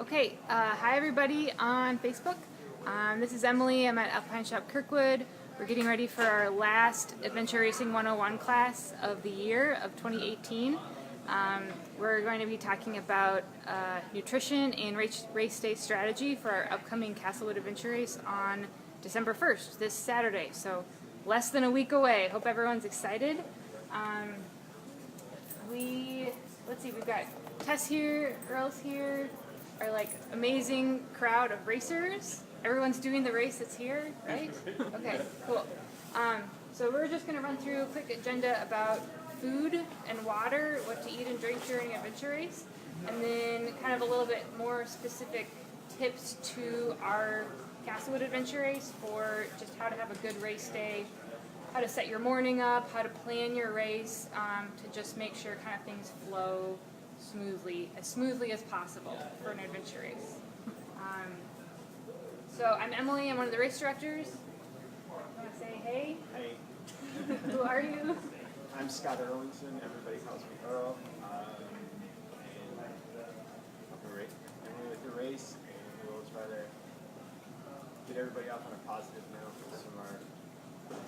Okay, hi everybody on Facebook. This is Emily. I'm at Alpine Shop Kirkwood. We're getting ready for our last Adventure Racing 101 class of the year of 2018. We're going to be talking about nutrition and race day strategy for our upcoming Castlewood Adventure Race on December 1st, this Saturday. So less than a week away. Hope everyone's excited. Let's see, we've got Tess here, girls here, our like amazing crowd of racers. Everyone's doing the race that's here, right? Okay, cool. So we're just going to run through a quick agenda about food and water, what to eat and drink during an adventure race, and then kind of a little bit more specific tips to our Castlewood adventure race for just how to have a good race day, how to set your morning up, how to plan your race, to just make sure kind of things flow smoothly as possible for an adventure race. So I'm Emily, I'm one of the race directors. I want to say hey. Hey. Who are you? I'm Scott Erlandson. Everybody calls me Earl. And Emily with the race, and we'll try to get everybody off on a positive note with some of our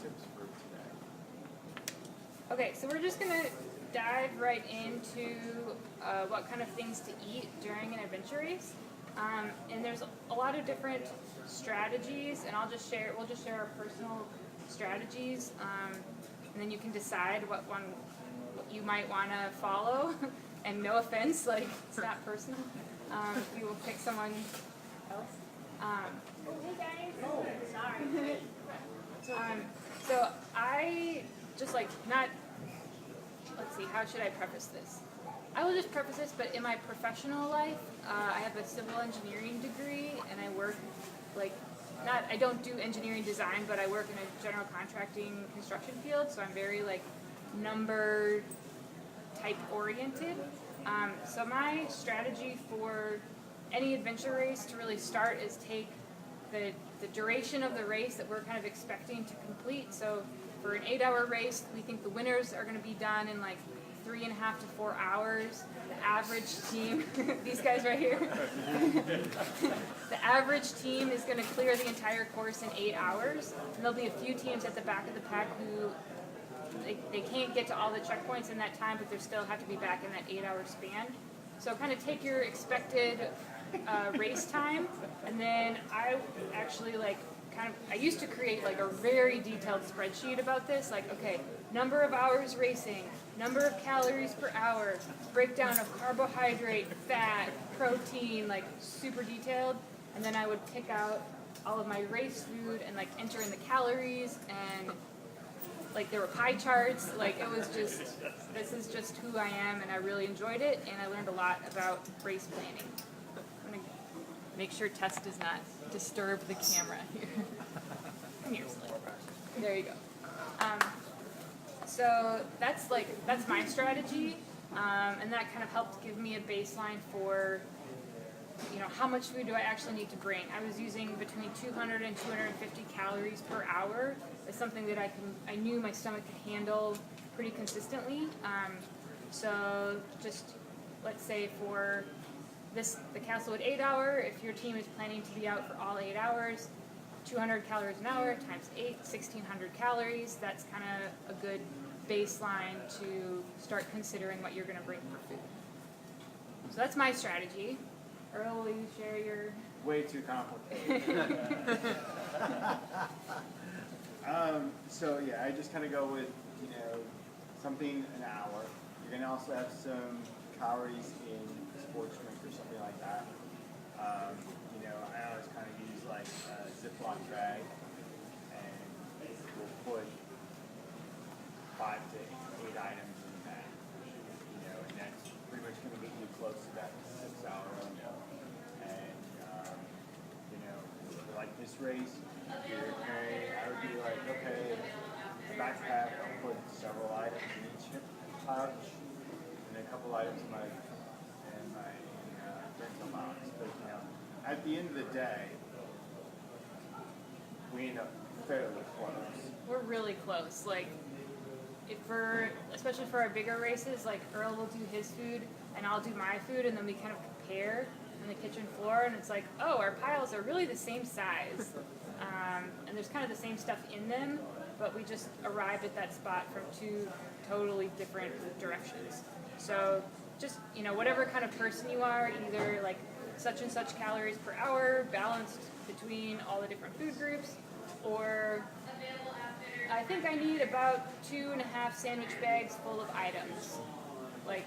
tips for today. Okay, so we're just going to dive right into what kind of things to eat during an adventure race. And there's a lot of different strategies, and we'll just share our personal strategies, and then you can decide what you might want to follow. And no offense, like it's not personal. You will pick someone else. Hey guys. Oh, sorry. So I just let's see, how should I preface this? I will just preface this, but in my professional life, I have a civil engineering degree, and I work I don't do engineering design, but I work in a general contracting construction field, so I'm very number type oriented. So my strategy for any adventure race to really start is take the duration of the race that we're kind of expecting to complete. So for an 8-hour race, we think the winners are going to be done in 3.5 to 4 hours. The average team, these guys right here, the average team is going to clear the entire course in 8 hours. And there'll be a few teams at the back of the pack who they can't get to all the checkpoints in that time, but they still have to be back in that 8-hour span. So kind of take your expected race time, and then I actually I used to create a very detailed spreadsheet about this, okay, number of hours racing, number of calories per hour, breakdown of carbohydrate, fat, protein, super detailed, and then I would pick out all of my race food and enter in the calories, and there were pie charts, it was just, this is just who I am, and I really enjoyed it, and I learned a lot about race planning. I'm going to make sure Tess does not disturb the camera here. Come here, Slade. There you go. So that's my strategy, and that kind of helped give me a baseline for how much food do I actually need to bring. I was using between 200 and 250 calories per hour. It's something that I knew my stomach could handle pretty consistently. So just let's say for the Castlewood 8-hour, if your team is planning to be out for all 8 hours, 200 calories an hour times 8, 1,600 calories. That's kind of a good baseline to start considering what you're going to bring for food. So that's my strategy. Earl, will you share your... Way too complicated. So yeah, I just kind of go with, something an hour. You're going to also have some calories in sports drink or something like that. I always kind of use a Ziploc bag, and we'll put 5 to 8 items in that, and that's pretty much going to get you close to that 6-hour window. And, like this race, if you're carrying, I would be okay, backpack, I'll put several items in each hip pouch, and a couple items in my rental box. But, at the end of the day, we end up fairly close. We're really close. Especially for our bigger races, Earl will do his food and I'll do my food, and then we kind of compare. on the kitchen floor, and it's like, oh, our piles are really the same size, and there's kind of the same stuff in them, but we just arrived at that spot from two totally different directions. So just, you know, whatever kind of person you are, either like such and such calories per hour, balanced between all the different food groups, or I think I need about 2.5 sandwich bags full of items. Like,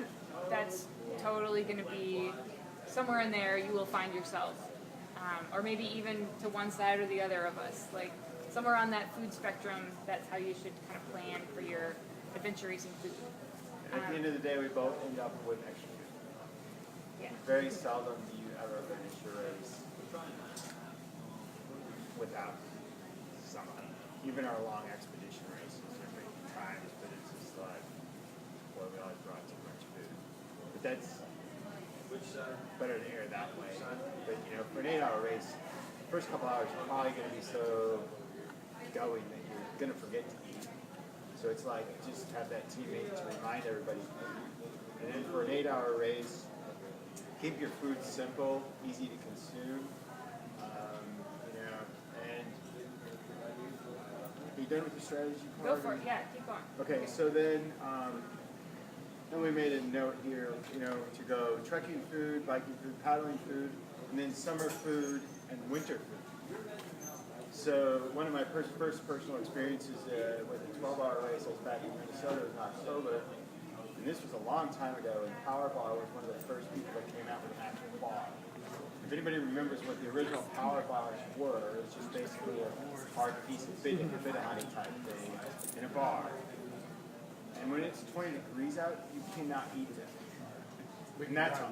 that's totally going to be somewhere in there you will find yourself. Or maybe even to one side or the other of us. Like, somewhere on that food spectrum, that's how you should kind of plan for your adventure racing food. At the end of the day, we both end up with extra food. Yeah. Very seldom do you ever finish your race without some. Even our long expedition races, we're making times, but it's just like, boy, we always brought too much food. But that's better to air that way. But you know, for an 8-hour race, the first couple hours are probably going to be so going that you're going to forget to eat. So it's like just have that teammate to remind everybody. And then for an 8-hour race, keep your food simple, easy to consume. You know, and are you done with the strategy part? Go for it. Yeah, keep going. Okay, so then we made a note here, you know, to go trekking food, biking food, paddling food, and then summer food and winter food. So one of my first personal experiences with a 12-hour race, I was back in Minnesota in October, and this was a long time ago, and Power Bar was one of the first people that came out with an actual bar. If anybody remembers what the original Power Bars were, it's just basically a hard piece of bit of honey type thing in a bar. And when it's 20 degrees out, you cannot eat them. And that's all.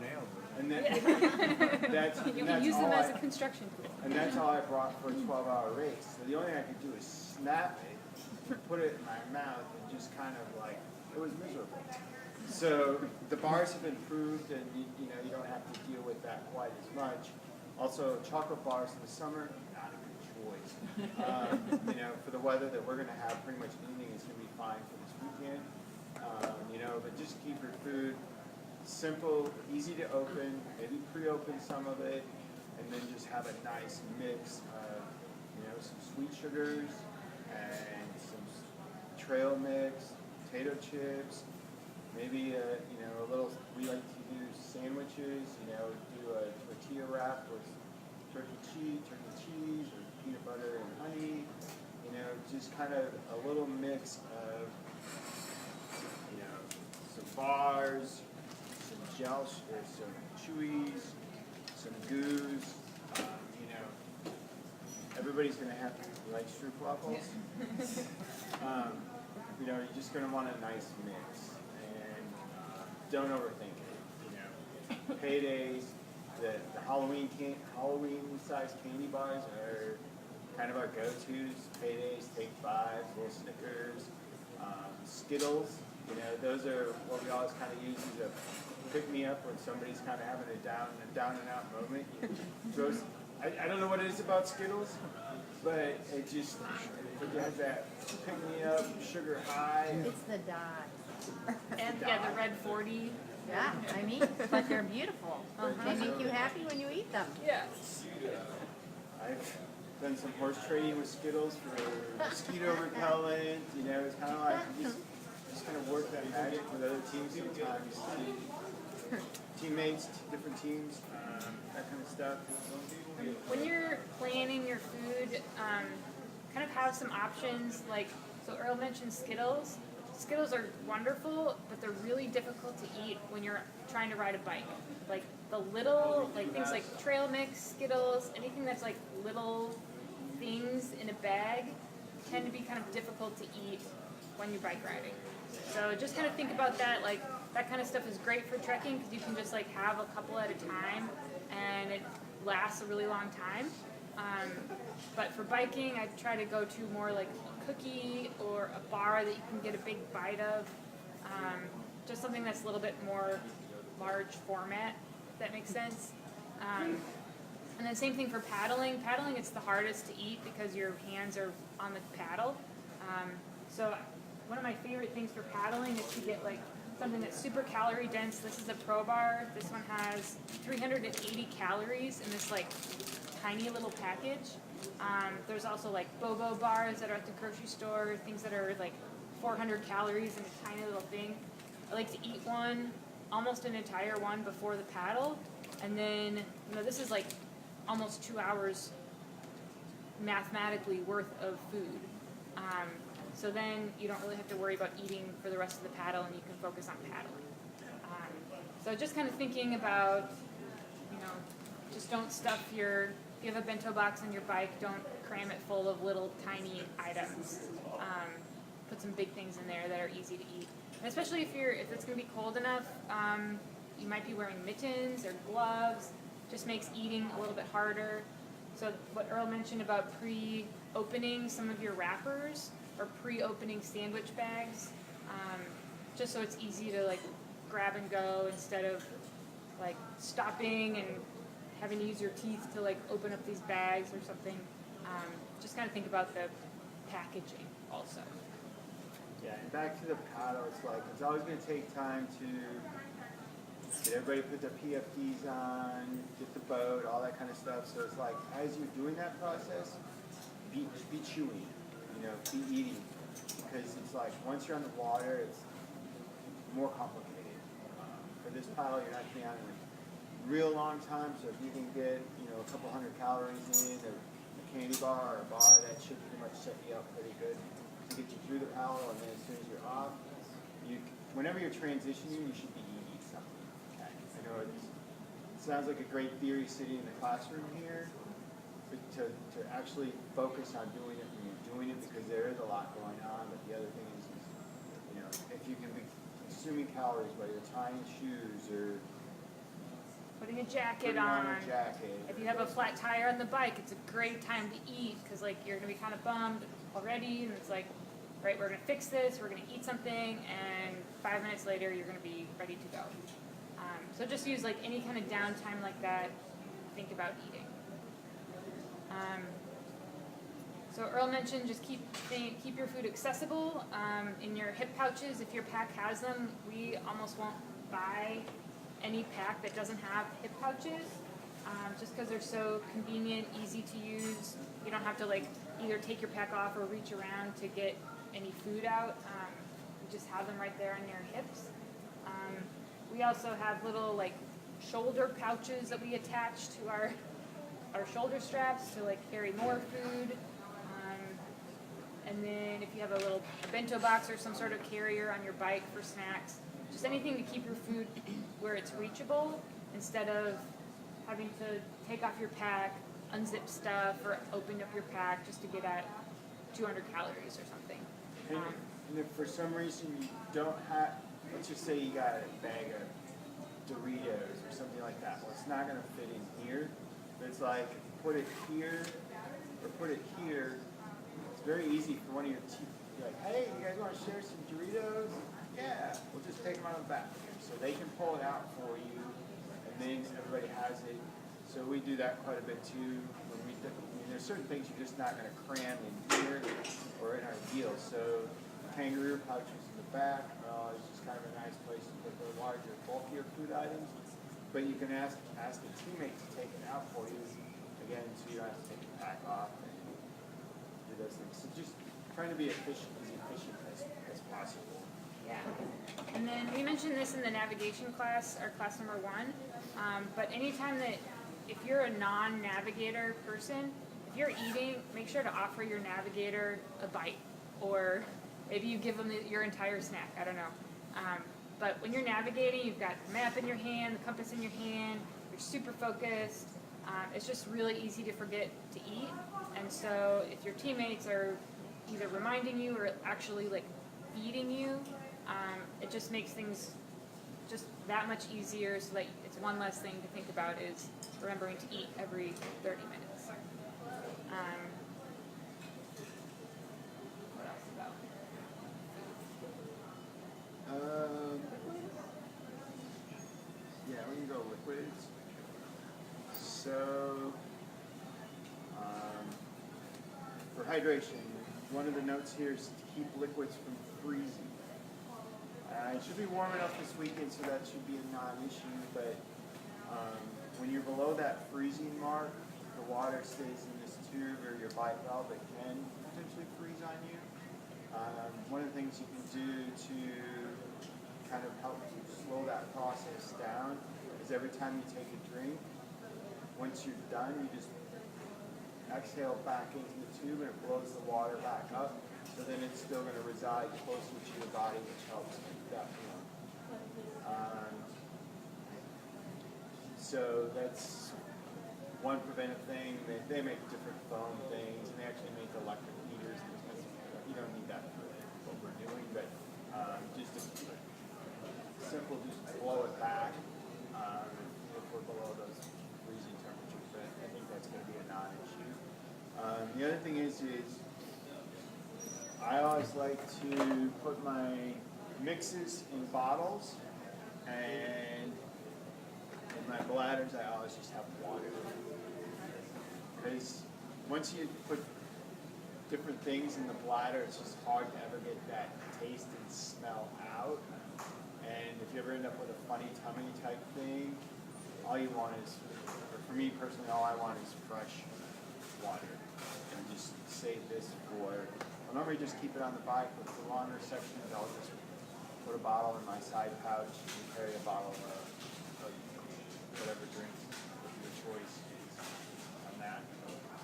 And that's You can use them as a construction tool. And that's all I brought for a 12-hour race. So the only thing I could do is snap it, put it in my mouth, and just kind of like, it was miserable. So the bars have improved, and you know, you don't have to deal with that quite as much. Also, chocolate bars in the summer, not a good choice. You know, for the weather that we're going to have, pretty much anything is going to be fine for this weekend. You know, but just keep your food simple, easy to open, maybe pre-open some of it, and then just have a nice mix of, you know, some sweet sugars and some trail mix, potato chips, maybe you know, a little, we like to do sandwiches, you know, do a tortilla wrap with turkey cheese, or peanut butter and honey, you know, just kind of a little mix of, you know, some bars, some gel, or some chewies, some goos, you know, everybody's going to have to like stroopwafels. You know, you're just going to want a nice mix, and don't overthink it. You know, paydays, the Halloween size candy bars are kind of our go-tos. Paydays, Take 5s, little Snickers, Skittles. You know, those are what we always kind of use as a pick-me-up when somebody's kind of having a down and out moment. I don't know what it is about Skittles, but it just has that pick-me-up, sugar high. It's the dye. And yeah, the red 40. Yeah, I mean, but they're beautiful. They make you happy when you eat them. Yeah. I've done some horse trading with Skittles for mosquito repellent. You know, it's kind of like you just kind of work that magic with other teams sometimes. Teammates, different teams, that kind of stuff. When you're planning your food, kind of have some options. Like, so Earl mentioned Skittles. Skittles are wonderful, but they're really difficult to eat when you're trying to ride a bike. Like the little, like things like trail mix, Skittles, anything that's like little things in a bag tend to be kind of difficult to eat when you're bike riding. So just kind of think about that. Like that kind of stuff is great for trekking because you can just like have a couple at a time and it lasts a really long time. But for biking, I try to go to more like a cookie or a bar that you can get a big bite of. Just something that's a little bit more large format, if that makes sense. And then same thing for paddling. Paddling, it's the hardest to eat because your hands are on the paddle. So one of my favorite things for paddling is to get like something that's super calorie dense. This is a Pro Bar. This one has 380 calories in this like tiny little package. There's also like Bobo bars that are at the grocery store, things that are like 400 calories in a tiny little thing. I like to eat one, almost an entire one before the paddle, and then this is like almost 2 hours mathematically worth of food. So then you don't really have to worry about eating for the rest of the paddle, and you can focus on paddling. So just kind of thinking about, just don't stuff if you have a bento box on your bike, don't cram it full of little tiny items. Put some big things in there that are easy to eat. And especially if it's going to be cold enough, you might be wearing mittens or gloves. Just makes eating a little bit harder. So what Earl mentioned about pre-opening some of your wrappers or pre-opening sandwich bags, just so it's easy to like grab and go instead of like stopping and having to use your teeth to like open up these bags or something. Just kind of think about the packaging also. Yeah, and back to the paddle, it's always going to take time to get everybody put their PFDs on, get the boat, all that kind of stuff. So it's like, as you're doing that process, be chewing, be eating. Because it's like, once you're on the water, it's more complicated. For this paddle, you're not going to be on it a real long time, so if you can get, a couple hundred calories in, or a candy bar or a bar, that should pretty much set you up pretty good to get you through the paddle, and then as soon as you're off, whenever you're transitioning, you should be eating something. Okay. I know it sounds like a great theory sitting in the classroom here, but to actually focus on doing it when you're doing it, because there is a lot going on, but the other thing is if you can be consuming calories by your tying shoes or Putting a jacket putting on on. a jacket. If you have a flat tire on the bike, it's a great time to eat because like you're gonna be kind of bummed already, and it's like, right, we're gonna fix this, we're gonna eat something, and 5 minutes later you're gonna be ready to go. So just use like any kind of downtime like that. Think about eating. So Earl mentioned just keep your food accessible in your hip pouches. If your pack has them, we almost won't buy any pack that doesn't have hip pouches, just because they're so convenient, easy to use. You don't have to like either take your pack off or reach around to get any food out. You just have them right there on your hips. We also have little like shoulder pouches that we attach to our shoulder straps to like carry more food. And then if you have a little bento box or some sort of carrier on your bike for snacks, just anything to keep your food where it's reachable instead of having to take off your pack, unzip stuff, or open up your pack just to get at 200 calories or something. And if for some reason you don't have, let's just say you got a bag of Doritos or something like that, well, it's not going to fit in here, but it's like put it here or put it here. It's very easy for one of your teeth to be like, hey, you guys want to share some Doritos? Yeah, we'll just take them out of the back. So they can pull it out for you, and then everybody has it. So we do that quite a bit too. There's certain things you're just not going to cram in here or in our deal. So kangaroo pouches in the back is just kind of a nice place to put the larger, bulkier food items. But you can ask a teammate to take it out for you, again, so you don't have to take the pack off and do those things. So just trying to be as efficient as possible. Yeah. And then we mentioned this in the navigation class, our class number 1. But anytime that, if you're a non-navigator person, if you're eating, make sure to offer your navigator a bite. Or maybe you give them your entire snack. I don't know. But when you're navigating, you've got the map in your hand, the compass in your hand, you're super focused. It's just really easy to forget to eat. And so if your teammates are either reminding you or actually like feeding you, it just makes things just that much easier, so that it's one less thing to think about is remembering to eat every 30 minutes. What else about? Yeah, we can go liquids. So, for hydration, one of the notes here is to keep liquids from freezing. It should be warm enough this weekend, so that should be a non-issue, but when you're below that freezing mark, the water stays in this tube or your bite valve, it can potentially freeze on you. One of the things you can do to kind of help slow that process down is every time you take a drink, once you're done, you just exhale back into the tube and it blows the water back up. So then it's still going to reside closer to your body, which helps keep that warm. So that's one preventive thing. They make different foam things, and they actually make electric heaters. And those kinds of stuff. You don't need that for what we're doing, but just a simple, just blow it back if we're below those freezing temperatures. But I think that's going to be a non-issue. The other thing is I always like to put my mixes in bottles, and in my bladders I always just have water. Because once you put different things in the bladder, it's just hard to ever get that taste and smell out. And if you ever end up with a funny tummy type thing, all you want is, or for me personally, all I want is fresh water. And just save this for, I'll normally just keep it on the bike, but for longer sections, I'll just put a bottle in my side pouch and carry a bottle of whatever drink of your choice is on that.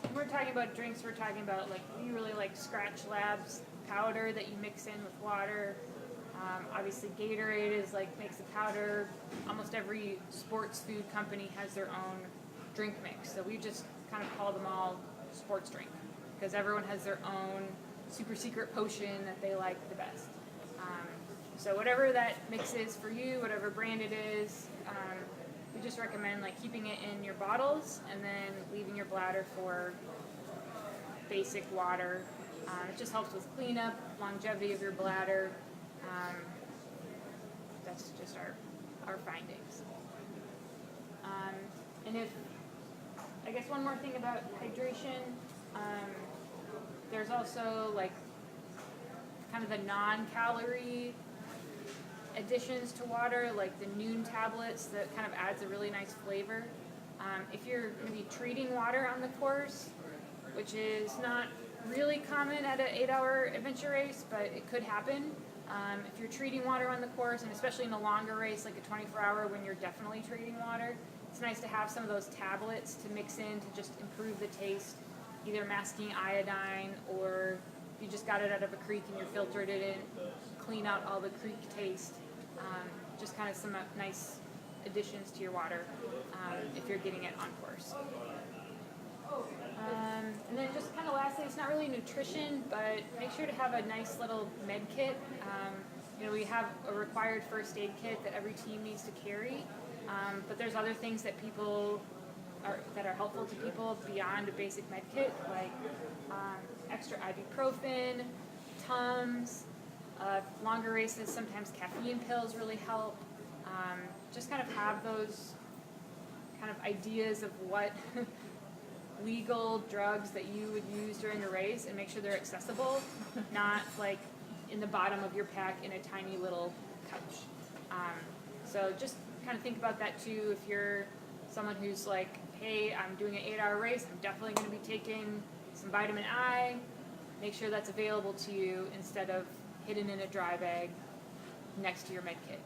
When we're talking about drinks, we're talking about like, you really like Scratch Labs powder that you mix in with water. Obviously Gatorade is like, makes a powder. Almost every sports food company has their own drink mix. So we just kind of call them all sports drink, because everyone has their own super secret potion that they like the best. So whatever that mix is for you, whatever brand it is, we just recommend like keeping it in your bottles and then leaving your bladder for basic water. It just helps with cleanup, longevity of your bladder. That's just our findings. And I guess one more thing about hydration, there's also like kind of the non-calorie additions to water, like the Noon tablets that kind of adds a really nice flavor. If you're going to be treating water on the course, which is not really common at an 8-hour adventure race, but it could happen. If you're treating water on the course, and especially in a longer race like a 24-hour when you're definitely treating water, it's nice to have some of those tablets to mix in to just improve the taste, either masking iodine, or you just got it out of a creek and you filtered it in, clean out all the creek taste. Just kind of some nice additions to your water if you're getting it on course. And then just kind of lastly, it's not really nutrition, but make sure to have a nice little med kit. We have a required first aid kit that every team needs to carry, but there's other things that that are helpful to people beyond a basic med kit, like extra ibuprofen, Tums. Longer races, sometimes caffeine pills really help. Just kind of have those kind of ideas of what legal drugs that you would use during a race, and make sure they're accessible, not like in the bottom of your pack in a tiny little pouch. So just kind of think about that too. If you're someone who's like, hey, I'm doing an 8-hour race, I'm definitely going to be taking some vitamin I, make sure that's available to you instead of hidden in a dry bag next to your med kit.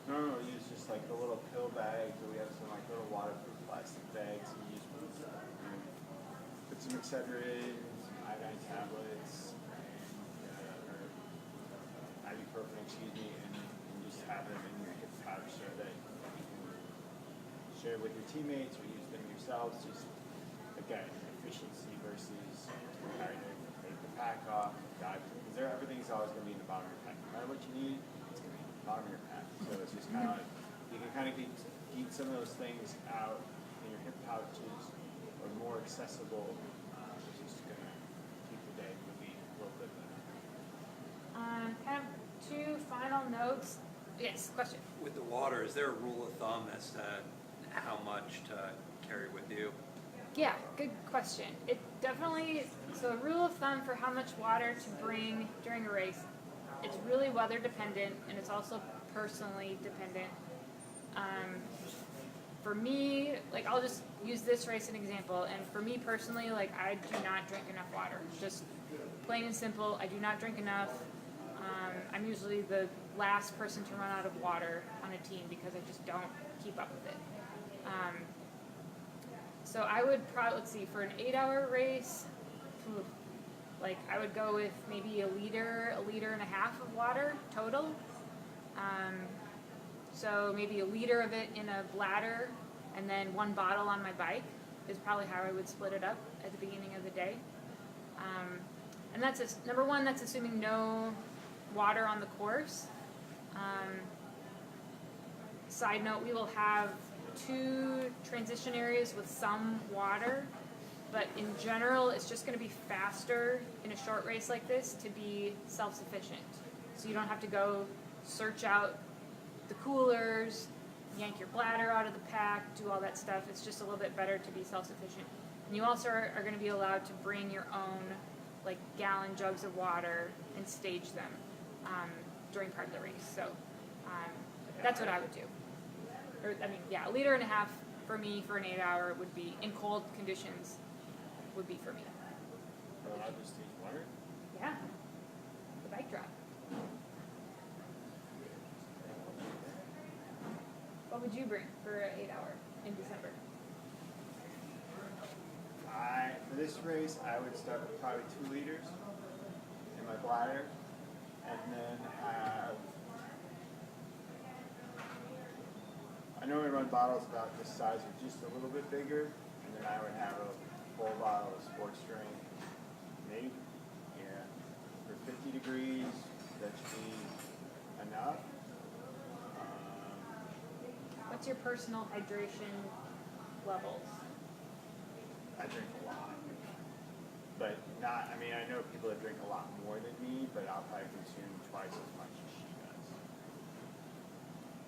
No, we use just like the little pill bags, or we have some like little waterproof plastic bags, and you just put some Excedrin, some iodine tablets, and ibuprofen, and just have them in your hip pouch so that you can share with your teammates or use them yourselves. Just again, efficiency versus having to take the pack off, because everything's always going to be in the bottom of your pack. No matter what you need, it's going to be in the bottom of your pack. So it's just kind of like, you can kind of keep some of those things out in your hip pouches or more accessible, which is going to keep the day moving a little bit better. Kind of two final notes. Yes, question. With the water, is there a rule of thumb as to how much to carry with you? Yeah, good question. It definitely, so a rule of thumb for how much water to bring during a race, it's really weather dependent, and it's also personally dependent. For me, like, I'll just use this race as an example, and for me personally, like, I do not drink enough water. Just plain and simple, I do not drink enough. I'm usually the last person to run out of water on a team because I just don't keep up with it. So I would probably, let's see, for an 8-hour race, like, I would go with maybe a liter and a half of water total. So maybe a liter of it in a bladder, and then 1 bottle on my bike is probably how I would split it up at the beginning of the day. And that's number one, that's assuming no water on the course. Side note, we will have 2 transition areas with some water, but in general, it's just going to be faster in a short race like this to be self-sufficient. So you don't have to go search out the coolers, yank your bladder out of the pack, do all that stuff. It's just a little bit better to be self-sufficient. And you also are going to be allowed to bring your own, like, gallon jugs of water and stage them during part of the race. So that's what I would do. Or, I mean, yeah, a liter and a half for me for an 8-hour would be, in cold conditions, would be for me. Are allowed to stage water? Yeah, the bike drop. What would you bring for an 8-hour in December? For this race, I would start with probably 2 liters in my bladder, and then have. I normally run bottles about this size or just a little bit bigger, and then I would have a full bottle of sports drink. Maybe, yeah, for 50 degrees, that should be enough. What's your personal hydration levels? I drink a lot, but not. I mean, I know people that drink a lot more than me, but I'll probably consume twice as much as she does,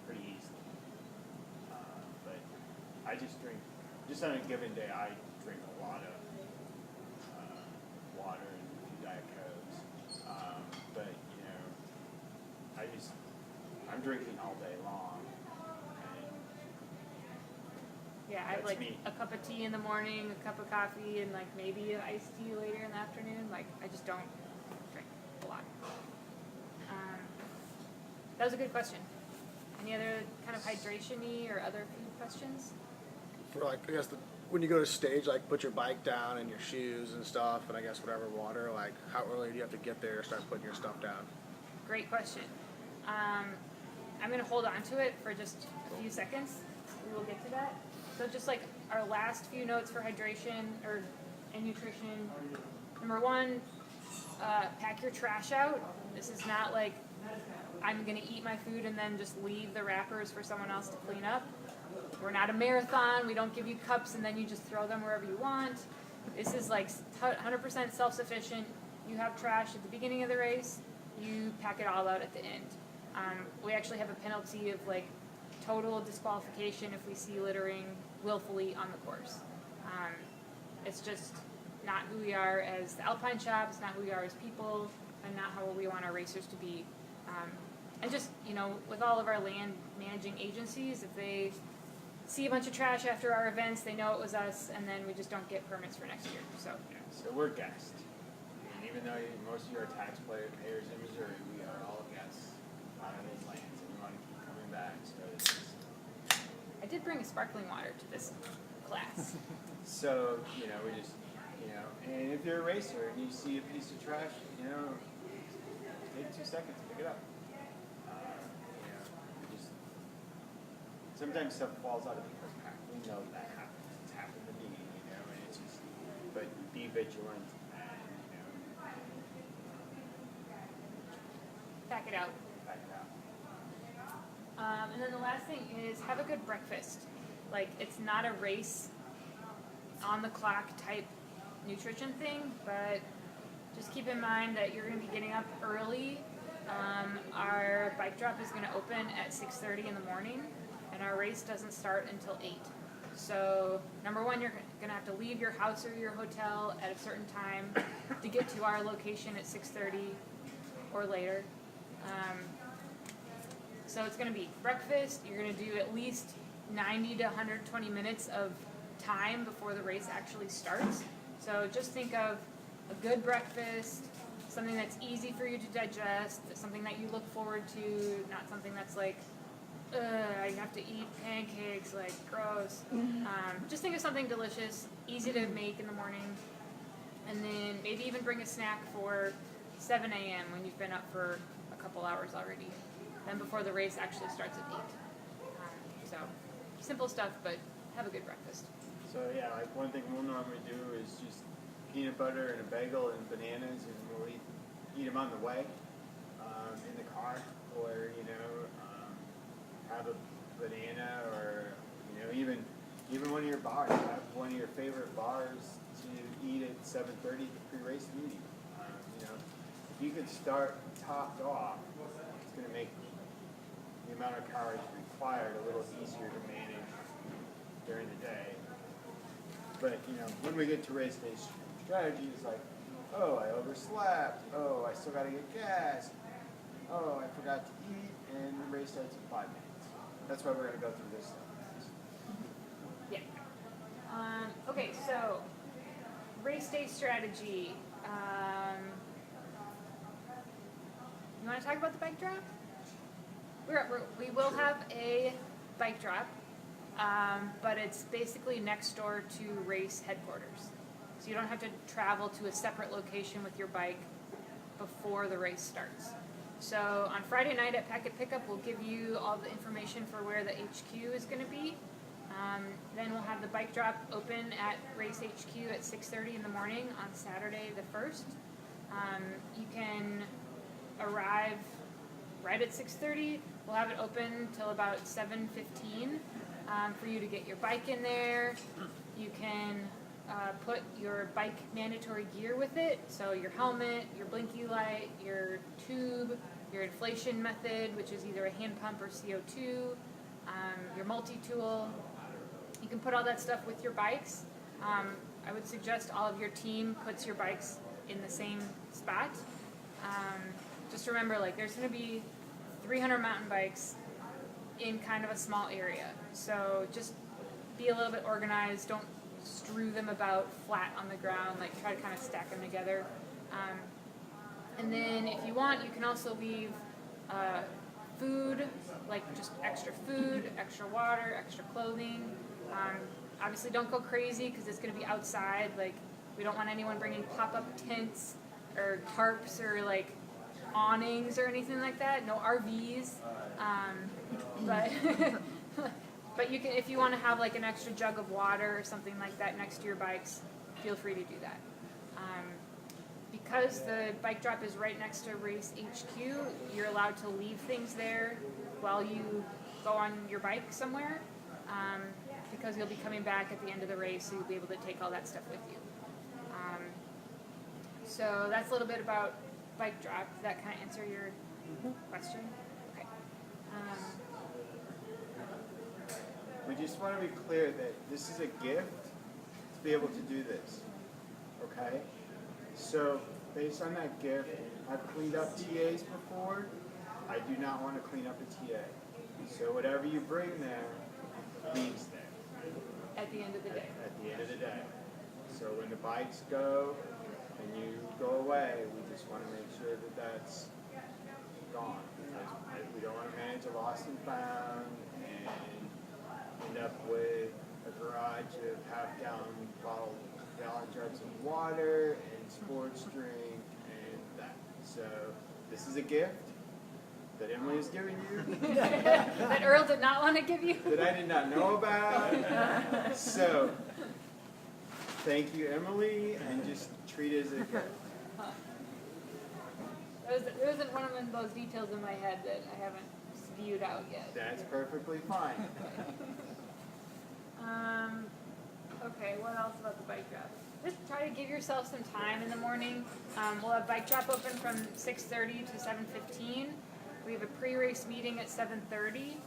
pretty easily. But I just drink. Just on a given day, I drink a lot of water and a few Diet Cokes. But you know, I'm drinking all day long. Yeah, I have That's like me. a cup of tea in the morning, a cup of coffee, and like maybe an iced tea later in the afternoon. Like, I just don't drink a lot. That was a good question. Any other kind of hydration-y or other food questions? For like, I guess when you go to stage, like put your bike down and your shoes and stuff, and I guess whatever water. Like, how early do you have to get there to start putting your stuff down? Great question. I'm going to hold on to it for just a few seconds. We will get to that. So just like our last few notes for hydration and nutrition. Number one, pack your trash out. This is not like I'm going to eat my food and then just leave the wrappers for someone else to clean up. We're not a marathon. We don't give you cups and then you just throw them wherever you want. This is like 100% self-sufficient. You have trash at the beginning of the race. You pack it all out at the end. We actually have a penalty of like total disqualification if we see littering willfully on the course. It's just not who we are as the Alpine shop. It's not who we are as people, and not how we want our racers to be. And just, you know, with all of our land managing agencies, if they see a bunch of trash after our events, they know it was us, and then we just don't get permits for next year. So Yeah, so we're guests. And even though most of you are taxpayers in Missouri, we are all guests on these lands, and we want to keep coming back. So I did bring a sparkling water to this class. So, you know, we just, you know, and if you're a racer and you see a piece of trash, you know, take 2 seconds to pick it up. You know, just, sometimes stuff falls out of people's pack. We know that happens. It's happened to me, you know, and it's just, but be vigilant and, you know, Pack it out. back it out. And then the last thing is have a good breakfast. Like, it's not a race on the clock type nutrition thing, but just keep in mind that you're going to be getting up early. Our bike drop is going to open at 6:30 in the morning, and our race doesn't start until 8. So, number one, you're going to have to leave your house or your hotel at a certain time to get to our location at 6:30 or later. So it's going to be breakfast. You're going to do at least 90 to 120 minutes of time before the race actually starts. So just think of a good breakfast, something that's easy for you to digest, something that you look forward to, not something that's like, I have to eat pancakes, like gross. Just think of something delicious, easy to make in the morning, and then maybe even bring a snack for 7 a.m. when you've been up for a couple hours already. Then before the race actually starts at 8. So simple stuff, but have a good breakfast. So yeah, like one thing we'll normally do is just peanut butter and a bagel and bananas, and we'll eat them on the way in the car, or have a banana, or even one of your bars. Have one of your favorite bars to eat at 7:30 pre-race meeting. If you could start topped off, it's going to make the amount of calories required a little easier to manage during the day. But when we get to race day strategy, it's like, oh, I overslept. Oh, I still got to get gas. Oh, I forgot to eat, and the race starts in 5 minutes. That's why we're going to go through this stuff. Yeah. Okay, so race day strategy. You want to talk about the bike drop? We will have a bike drop, but it's basically next door to race headquarters. So you don't have to travel to a separate location with your bike before the race starts. So on Friday night at Packet Pickup, we'll give you all the information for where the HQ is going to be. Then we'll have the bike drop open at Race HQ at 6:30 in the morning on Saturday the 1st. You can arrive right at 6:30. We'll have it open till about 7:15 for you to get your bike in there. You can put your bike mandatory gear with it, so your helmet, your blinky light, your tube, your inflation method, which is either a hand pump or CO2, your multi-tool. You can put all that stuff with your bikes. I would suggest all of your team puts your bikes in the same spot. Just remember, there's going to be 300 mountain bikes in kind of a small area. So just be a little bit organized. Don't strew them about flat on the ground. Try to kind of stack them together. And then if you want, you can also leave food, just extra food, extra water, extra clothing. Obviously don't go crazy because it's going to be outside. We don't want anyone bringing pop-up tents or tarps or awnings or anything like that. No RVs. But you can, if you want to have an extra jug of water or something like that next to your bikes, feel free to do that. Because the bike drop is right next to Race HQ, you're allowed to leave things there while you go on your bike somewhere, because you'll be coming back at the end of the race, so you'll be able to take all that stuff with you. So that's a little bit about bike drop. Does that kind of answer your question? Okay. We just want to be clear that this is a gift to be able to do this, okay? So based on that gift, I've cleaned up TAs before. I do not want to clean up a TA. So whatever you bring there leaves there. At the end of the day. At the end of the day. So when the bikes go and you go away, we just want to make sure that that's gone. We don't want to manage a lost and found and end up with a garage of half-gallon jugs of water and sports drink and that. So this is a gift that Emily has given you. That Earl did not want to give you. That I did not know about. So thank you, Emily, and just treat it as a gift. There isn't one of those details in my head that I haven't spewed out yet. That's perfectly fine. Okay, what else about the bike drop? Just try to give yourself some time in the morning. We'll have bike drop open from 6:30 to 7:15. We have a pre-race meeting at 7:30.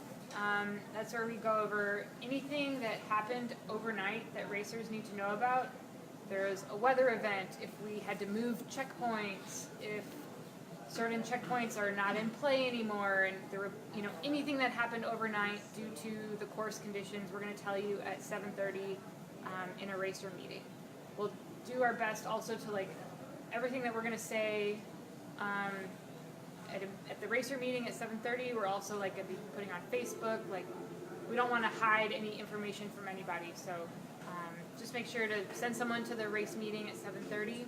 That's where we go over anything that happened overnight that racers need to know about. There's a weather event, if we had to move checkpoints, if certain checkpoints are not in play anymore, and there were, anything that happened overnight due to the course conditions, we're going to tell you at 7:30 in a racer meeting. We'll do our best also to everything that we're going to say at the racer meeting at 7:30. We're also going to be putting on Facebook. We don't want to hide any information from anybody, so just make sure to send someone to the race meeting at 7:30.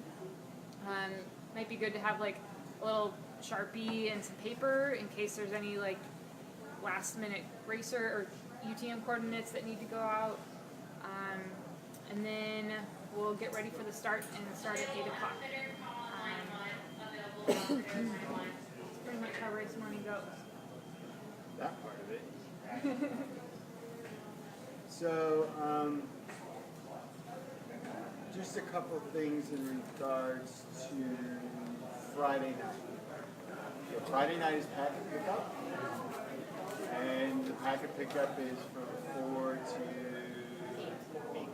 Might be good to have a little Sharpie and some paper in case there's any last minute racer or UTM coordinates that need to go out. And then we'll get ready for the start and start at 8 o'clock. That's pretty much how race morning goes. That part of it. So, just a couple of things in regards to Friday night. So Friday night is packet pickup, and the packet pickup is from 4 to 8.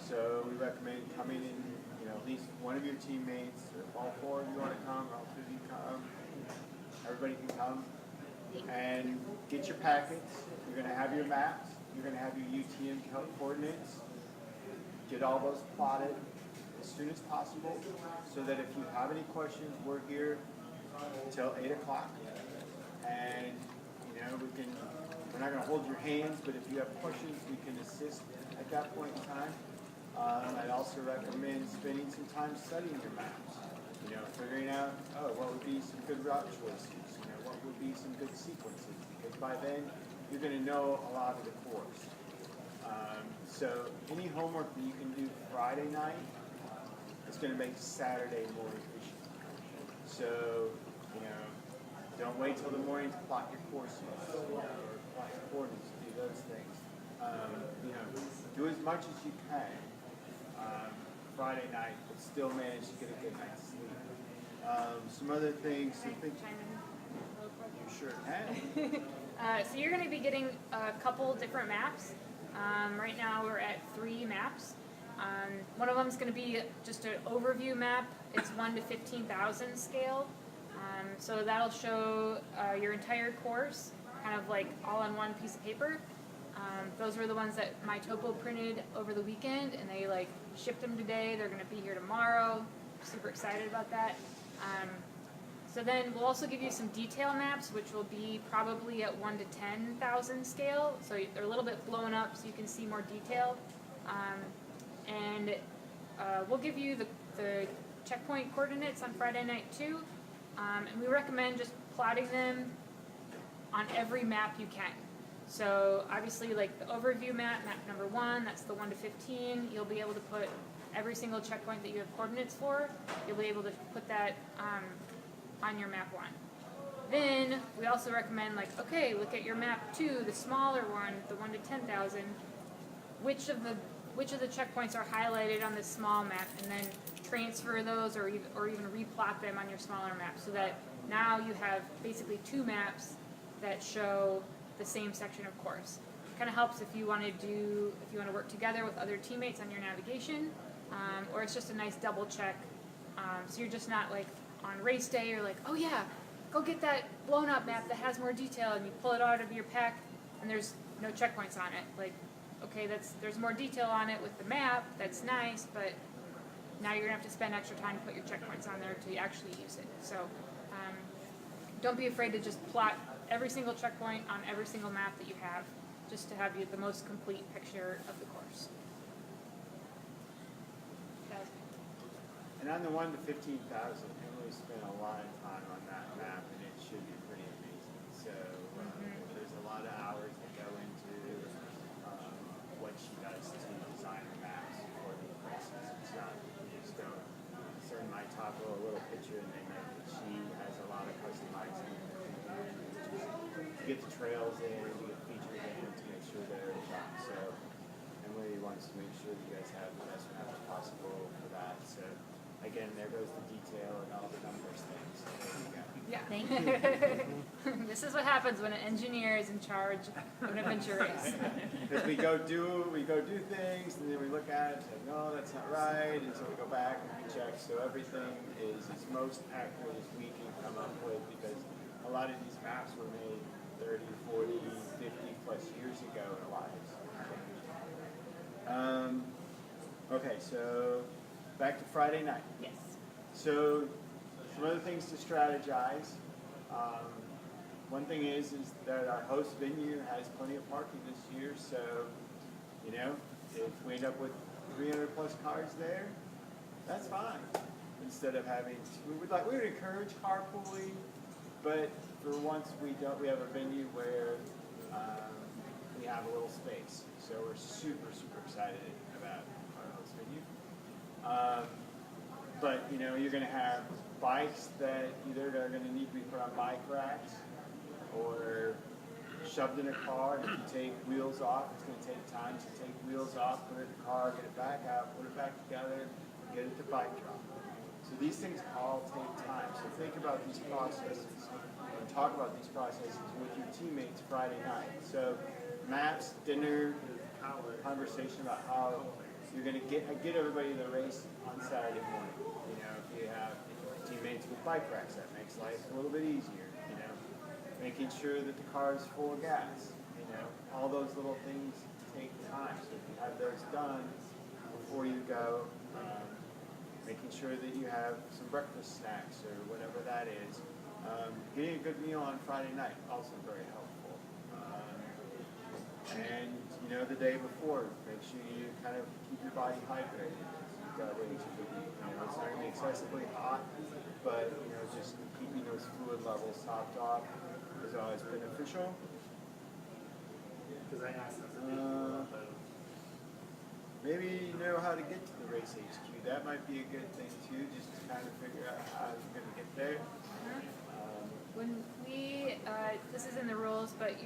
So we recommend coming in, at least one of your teammates, or if all 4 of you want to come, or all 2 of you come, everybody can come, and get your packets. You're going to have your maps, you're going to have your UTM coordinates. Get all those plotted as soon as possible, so that if you have any questions, we're here until 8 o'clock, and we're not going to hold your hands, but if you have questions, we can assist at that point in time. I'd also recommend spending some time studying your maps, figuring out, what would be some good route choices, what would be some good sequences, because by then you're going to know a lot of the course. So any homework that you can do Friday night is going to make Saturday more efficient. So, don't wait till the morning to plot your courses or plot your coordinates, do those things. Do as much as you can Friday night, but still manage to get a good night's sleep. Some other things to think. You sure can. So you're going to be getting a couple different maps. Right now we're at 3 maps. One of them is going to be just an overview map. It's 1 to 15,000 scale. So that'll show your entire course, kind of all on one piece of paper. Those were the ones that my topo printed over the weekend, and they shipped them today. They're going to be here tomorrow. Super excited about that. So then we'll also give you some detail maps, which will be probably at 1 to 10,000 scale. So they're a little bit blown up so you can see more detail. And we'll give you the checkpoint coordinates on Friday night too. And we recommend just plotting them on every map you can. So obviously the overview map number 1, that's the 1 to 15. You'll be able to put every single checkpoint that you have coordinates for. You'll be able to put that on your map 1. Then we also recommend okay, look at your map 2, the smaller one, the 1 to 10,000. Which of the checkpoints are highlighted on this small map, and then transfer those or even replot them on your smaller map, so that now you have basically 2 maps that show the same section of course. Kind of helps if you want to work together with other teammates on your navigation, or it's just a nice double check. So you're just not on race day, you're oh yeah, go get that blown up map that has more detail, and you pull it out of your pack and there's no checkpoints on it. Okay, there's more detail on it with the map, that's nice, but now you're gonna have to spend extra time to put your checkpoints on there to actually use it. So don't be afraid to just plot every single checkpoint on every single map that you have, just to have the most complete picture of the course. And on the 1 to 15,000, Emily spent a lot of time on that map, and it should be pretty amazing. So there's a lot of hours that go into what she does to design the maps for the races. It's not, you just don't send my top a little picture and they make it. She has a lot of customizing to get the trails in, to get features in, to make sure they're done. So Emily wants to make sure that you guys have the best maps possible for that. So again, there goes the detail and all the numbers things. So there you go. Yeah. Thank you. This is what happens when an engineer is in charge of an adventure race. Because we go do things, and then we look at it and say, no, that's not right, and so we go back and we check. So everything is as most accurate as we can come up with, because a lot of these maps were made 30, 40, 50 plus years ago in a lot of these. Okay, so back to Friday night. Yes. So some other things to strategize. One thing is that our host venue has plenty of parking this year, so you know, if we end up with 300 plus cars there, that's fine. Instead of having, we would encourage carpooling, but for once we have a venue where we have a little space. So we're super excited about our host venue. But you know, you're going to have bikes that either are going to need to be put on bike racks or shoved in a car. And if you take wheels off, it's going to take time to take wheels off, put it in the car, get it back out, put it back together, get it to bike drop. So these things all take time. So think about these processes and talk about these processes with your teammates Friday night. So maps, dinner, conversation about how you're going to get everybody to the race on Saturday morning. You know, if you have teammates with bike racks, that makes life a little bit easier. You know, making sure that the car is full of gas. You know, all those little things take time. So if you have those done before you go, making sure that you have some breakfast snacks or whatever that is. Getting a good meal on Friday night, also very helpful. And you know, the day before, make sure you kind of keep your body hydrated. You've got ways to be, you know, it's not going to be excessively hot, but you know, just keeping those fluid levels topped off is always beneficial. Maybe you know how to get to the race HQ. That might be a good thing too, just to kind of figure out how you're going to get there. When we, this is in the rules, but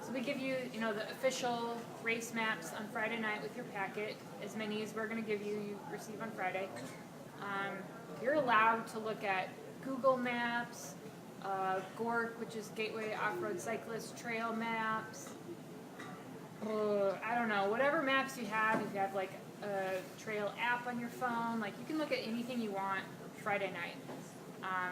so we give you, you know, the official race maps on Friday night with your packet, as many as we're going to give you, you receive on Friday. You're allowed to look at Google Maps, GORC, which is Gateway Off-Road Cyclist Trail Maps. I don't know, whatever maps you have, if you have like a trail app on your phone, like you can look at anything you want Friday night.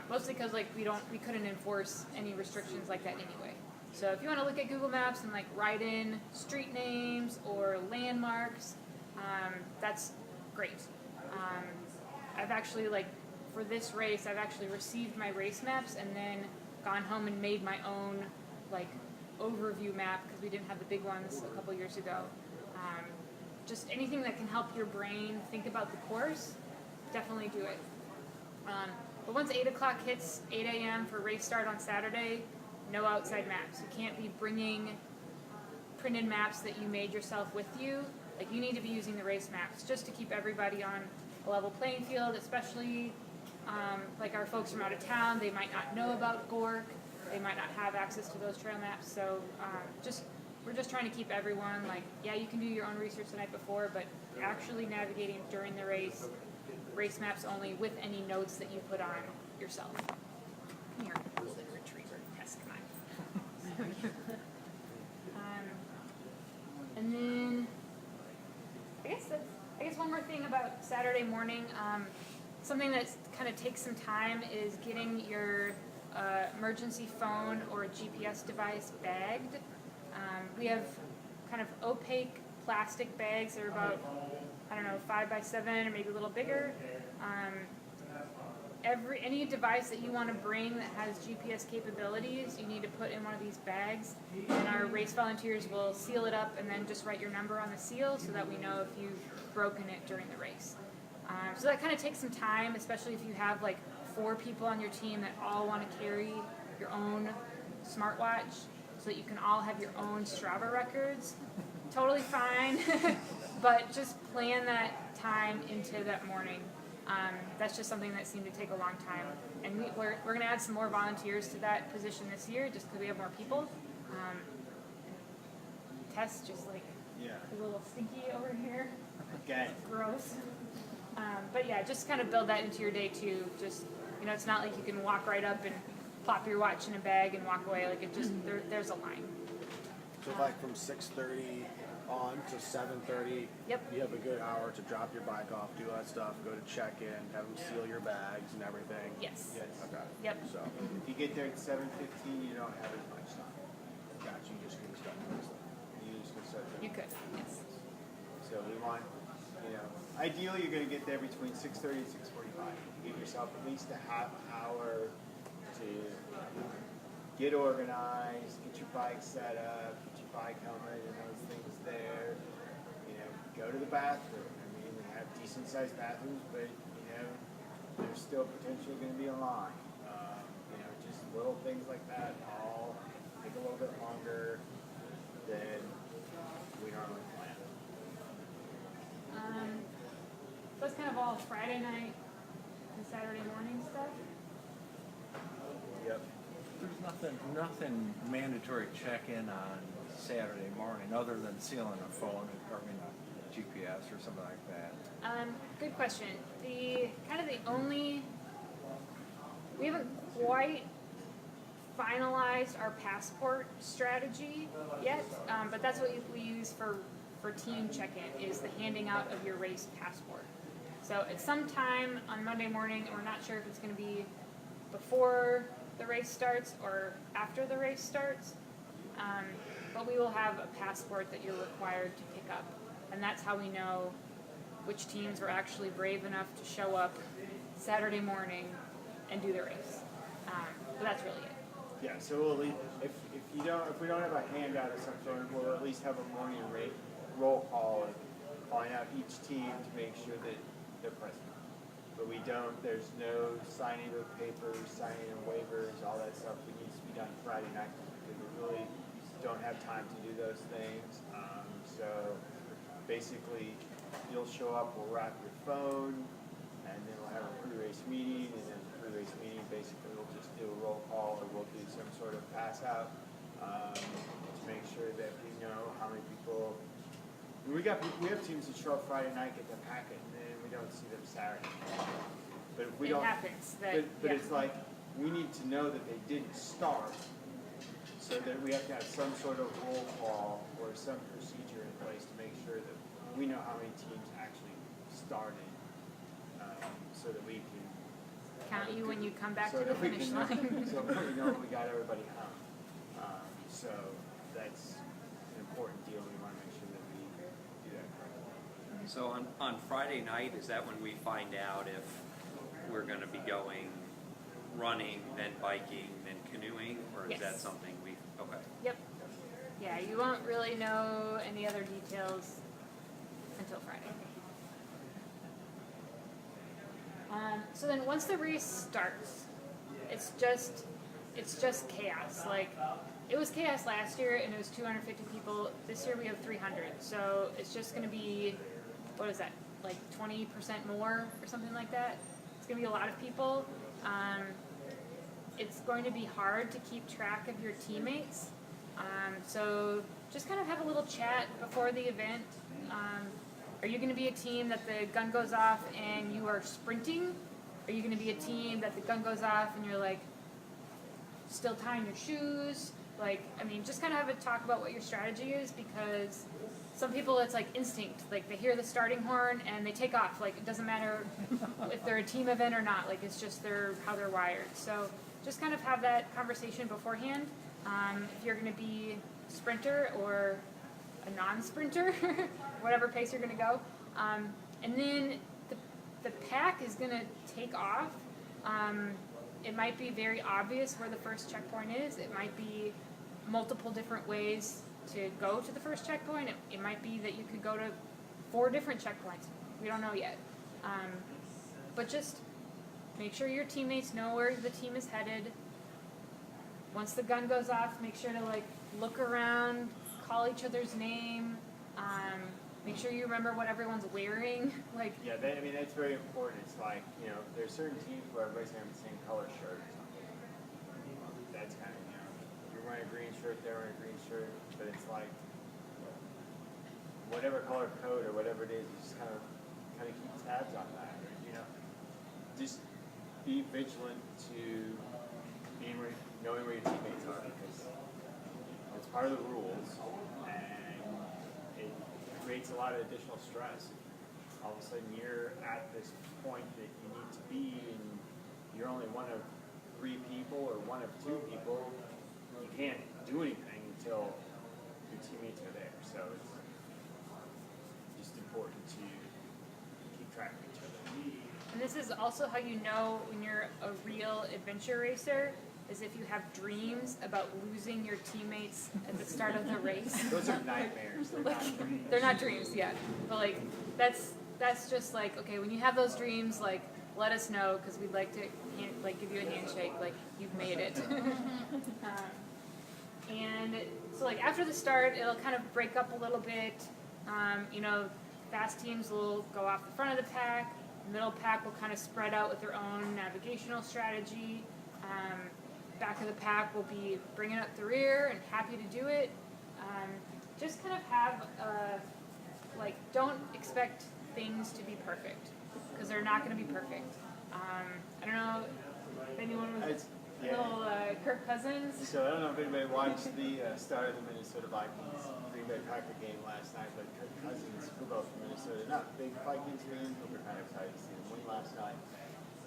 Mostly because like we couldn't enforce any restrictions like that anyway. So if you want to look at Google Maps and like write in street names or landmarks, that's great. I've actually for this race, I've actually received my race maps and then gone home and made my own overview map because we didn't have the big ones a couple years ago. Just anything that can help your brain think about the course, definitely do it. But once 8 o'clock hits, 8 a.m. for race start on Saturday, no outside maps. You can't be bringing printed maps that you made yourself with you. Like, you need to be using the race maps just to keep everybody on a level playing field, especially like our folks from out of town. They might not know about GORC. They might not have access to those trail maps. So we're just trying to keep everyone yeah, you can do your own research the night before, but actually navigating during the race maps only with any notes that you put on yourself. Come here, golden retriever. Yes, come on. And then I guess one more thing about Saturday morning. Something that kind of takes some time is getting your emergency phone or GPS device bagged. We have kind of opaque plastic bags. They're about, 5 by 7 or maybe a little bigger. Any device that you want to bring that has GPS capabilities, you need to put in one of these bags, and our race volunteers will seal it up and then just write your number on the seal so that we know if you've broken it during the race. So that kind of takes some time, especially if you have 4 people on your team that all want to carry your own smartwatch so that you can all have your own Strava records. Totally fine, but just plan that time into that morning. That's just something that seemed to take a long time. And we're going to add some more volunteers to that position this year just because we have more people. Tess just a little stinky over here. Okay. Gross. But yeah, just kind of build that into your day too. Just, You know, it's not like you can walk right up and plop your watch in a bag and walk away. Like it just there's a line. So like from 6:30 on to 7:30, Yep. you have a good hour to drop your bike off, do all that stuff, go to check-in, have them seal your bags and everything. Yes. Yes. Okay. Yep. So, If you get there at 7:15, you don't have as much time. gotcha, you just can start doing stuff. You just can start You doing could. Yes. So we want, ideally you're going to get there between 6:30 and 6:45. Give yourself at least a half hour to get organized, get your bike set up, get your bike helmet and those things there. Go to the bathroom. I mean, we have decent sized bathrooms, but there's still potentially going to be a line. Just little things like that all take a little bit longer than we normally plan. So it's kind of all Friday night and Saturday morning stuff. Yep. There's nothing mandatory check-in on Saturday morning, other than sealing a phone, or a GPS or something like that. Good question. The only we haven't quite finalized our passport strategy yet, but that's what we use for team check-in is the handing out of your race passport. So it's sometime on Monday morning, and we're not sure if it's going to be before the race starts or after the race starts, but we will have a passport that you're required to pick up, and that's how we know which teams were actually brave enough to show up Saturday morning and do the race. But that's really it. Yeah, so we'll if we don't have a handout of some sort, we'll at least have a morning roll call and calling out each team to make sure that they're present. But we don't. There's no signing of papers, signing of waivers, all that stuff. It needs to be done Friday night because we really don't have time to do those things. So basically, you'll show up. We'll wrap your phone, and then we'll have a pre-race meeting, and then the pre-race meeting basically we'll just do a roll call or we'll do some sort of pass out to make sure that we know how many people. We have teams that show up Friday night, get the packet, and then we don't see them Saturday. But if we It don't, happens but yeah. it's like we need to know that they didn't start, so that we have to have some sort of roll call or some procedure in place to make sure that we know how many teams actually started, so that we can Count you when you come back so to the that we finish can- line. So we know we got everybody home. So that's an important deal. We want to make sure that we do that correctly. So on Friday night, is that when we find out if we're going to be going running, then biking, then canoeing, or is that Yes. something okay? Yep. Yeah, you won't really know any other details until Friday. So then once the race starts, it's just chaos. Like, it was chaos last year and it was 250 people. This year we have 300. So it's just going to be, what is that, like 20% more or something like that? It's going to be a lot of people. It's going to be hard to keep track of your teammates. So just kind of have a little chat before the event. Are you going to be a team that the gun goes off and you are sprinting? Are you going to be a team that the gun goes off and you're like still tying your shoes? Like, I mean, just kind of have a talk about what your strategy is, because some people it's like instinct. Like they hear the starting horn and they take off. Like it doesn't matter if they're a team event or not. Like it's just how they're wired. So just kind of have that conversation beforehand. If you're going to be a sprinter or a non-sprinter, whatever pace you're going to go. And then the pack is going to take off. It might be very obvious where the first checkpoint is. It might be multiple different ways to go to the first checkpoint. It might be that you could go to 4 different checkpoints. We don't know yet. But just make sure your teammates know where the team is headed. Once the gun goes off, make sure to look around, call each other's name. Make sure you remember what everyone's wearing. Yeah, that's very important. It's like, there's certain teams where everybody's going to have the same color shirt or something. That's kind of, you're wearing a green shirt, they're wearing a green shirt, but it's like, whatever color code or whatever it is, you just kind of keep tabs on that. Just be vigilant to knowing where your teammates are, because it's part of the rules, and it creates a lot of additional stress. All of a sudden you're at this point that you need to be, and you're only one of 3 people or one of 2 people. You can't do anything until your teammates are there. So it's just important to keep track of each other. And this is also how you know when you're a real adventure racer, is if you have dreams about losing your teammates at the start of the race. Those are nightmares. They're Like, not dreams. they're not dreams yet, but like that's just like, okay, when you have those dreams, like let us know, because we'd like to give you a handshake, like you've made it. And so like after the start, it'll kind of break up a little bit. You know, fast teams will go off the front of the pack. Middle pack will kind of spread out with their own navigational strategy. Back of the pack will be bringing up the rear and happy to do it. Just kind of have like, don't expect things to be perfect, because they're not going to be perfect. I don't know if anyone was little Kirk Cousins. So I don't know if anybody watched the start of the Minnesota Vikings Green Bay Packer game last night, but Kirk Cousins, who both from Minnesota, not big Vikings fans, but we're kind of excited to see him win last night.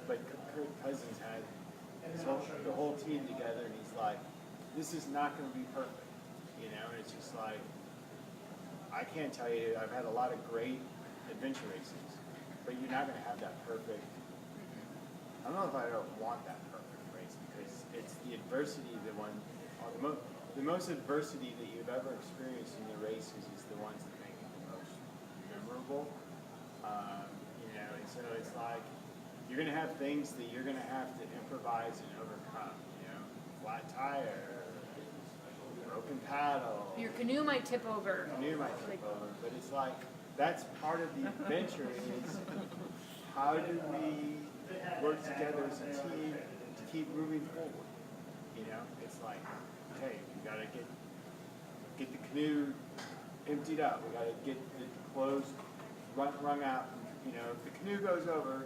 But Kirk Cousins had the whole team together, and he's like, this is not going to be perfect. You know, and it's just like, I can't tell you, I've had a lot of great adventure races, but you're not going to have that perfect. I don't know if I don't want that perfect race, because it's the adversity the most adversity that you've ever experienced in the races is the ones that make it the most memorable. You know, and so it's like you're going to have things that you're going to have to improvise and overcome. You know, flat tire, broken paddle. Your canoe might tip over. Canoe might tip over, but it's like that's part of the adventure. Is how do we work together as a team to keep moving forward? You know, it's like, hey, we gotta get the canoe emptied out. We gotta get the clothes wrung out. You know, if the canoe goes over,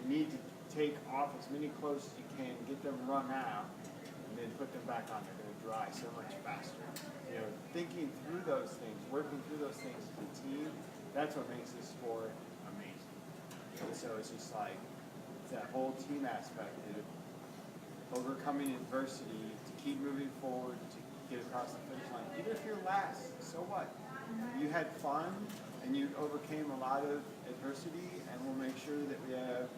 you need to take off as many clothes as you can, get them wrung out, and then put them back on. They're gonna dry so much faster. You know, thinking through those things, working through those things as a team, that's what makes this sport amazing. And so it's just like, it's that whole team aspect of overcoming adversity to keep moving forward, to get across the finish line. Even if you're last, so what? You had fun and you overcame a lot of adversity, and we'll make sure that we have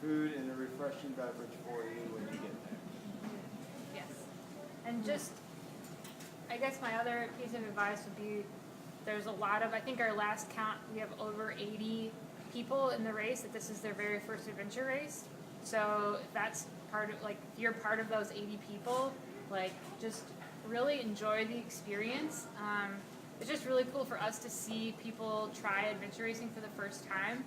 food and a refreshing beverage for you when you get there. Yes. And just, I guess my other piece of advice would be, there's a lot of, I think our last count, we have over 80 people in the race that this is their very first adventure race. So if that's part of, like, if you're part of those 80 people, like, just really enjoy the experience. It's just really cool for us to see people try adventure racing for the first time.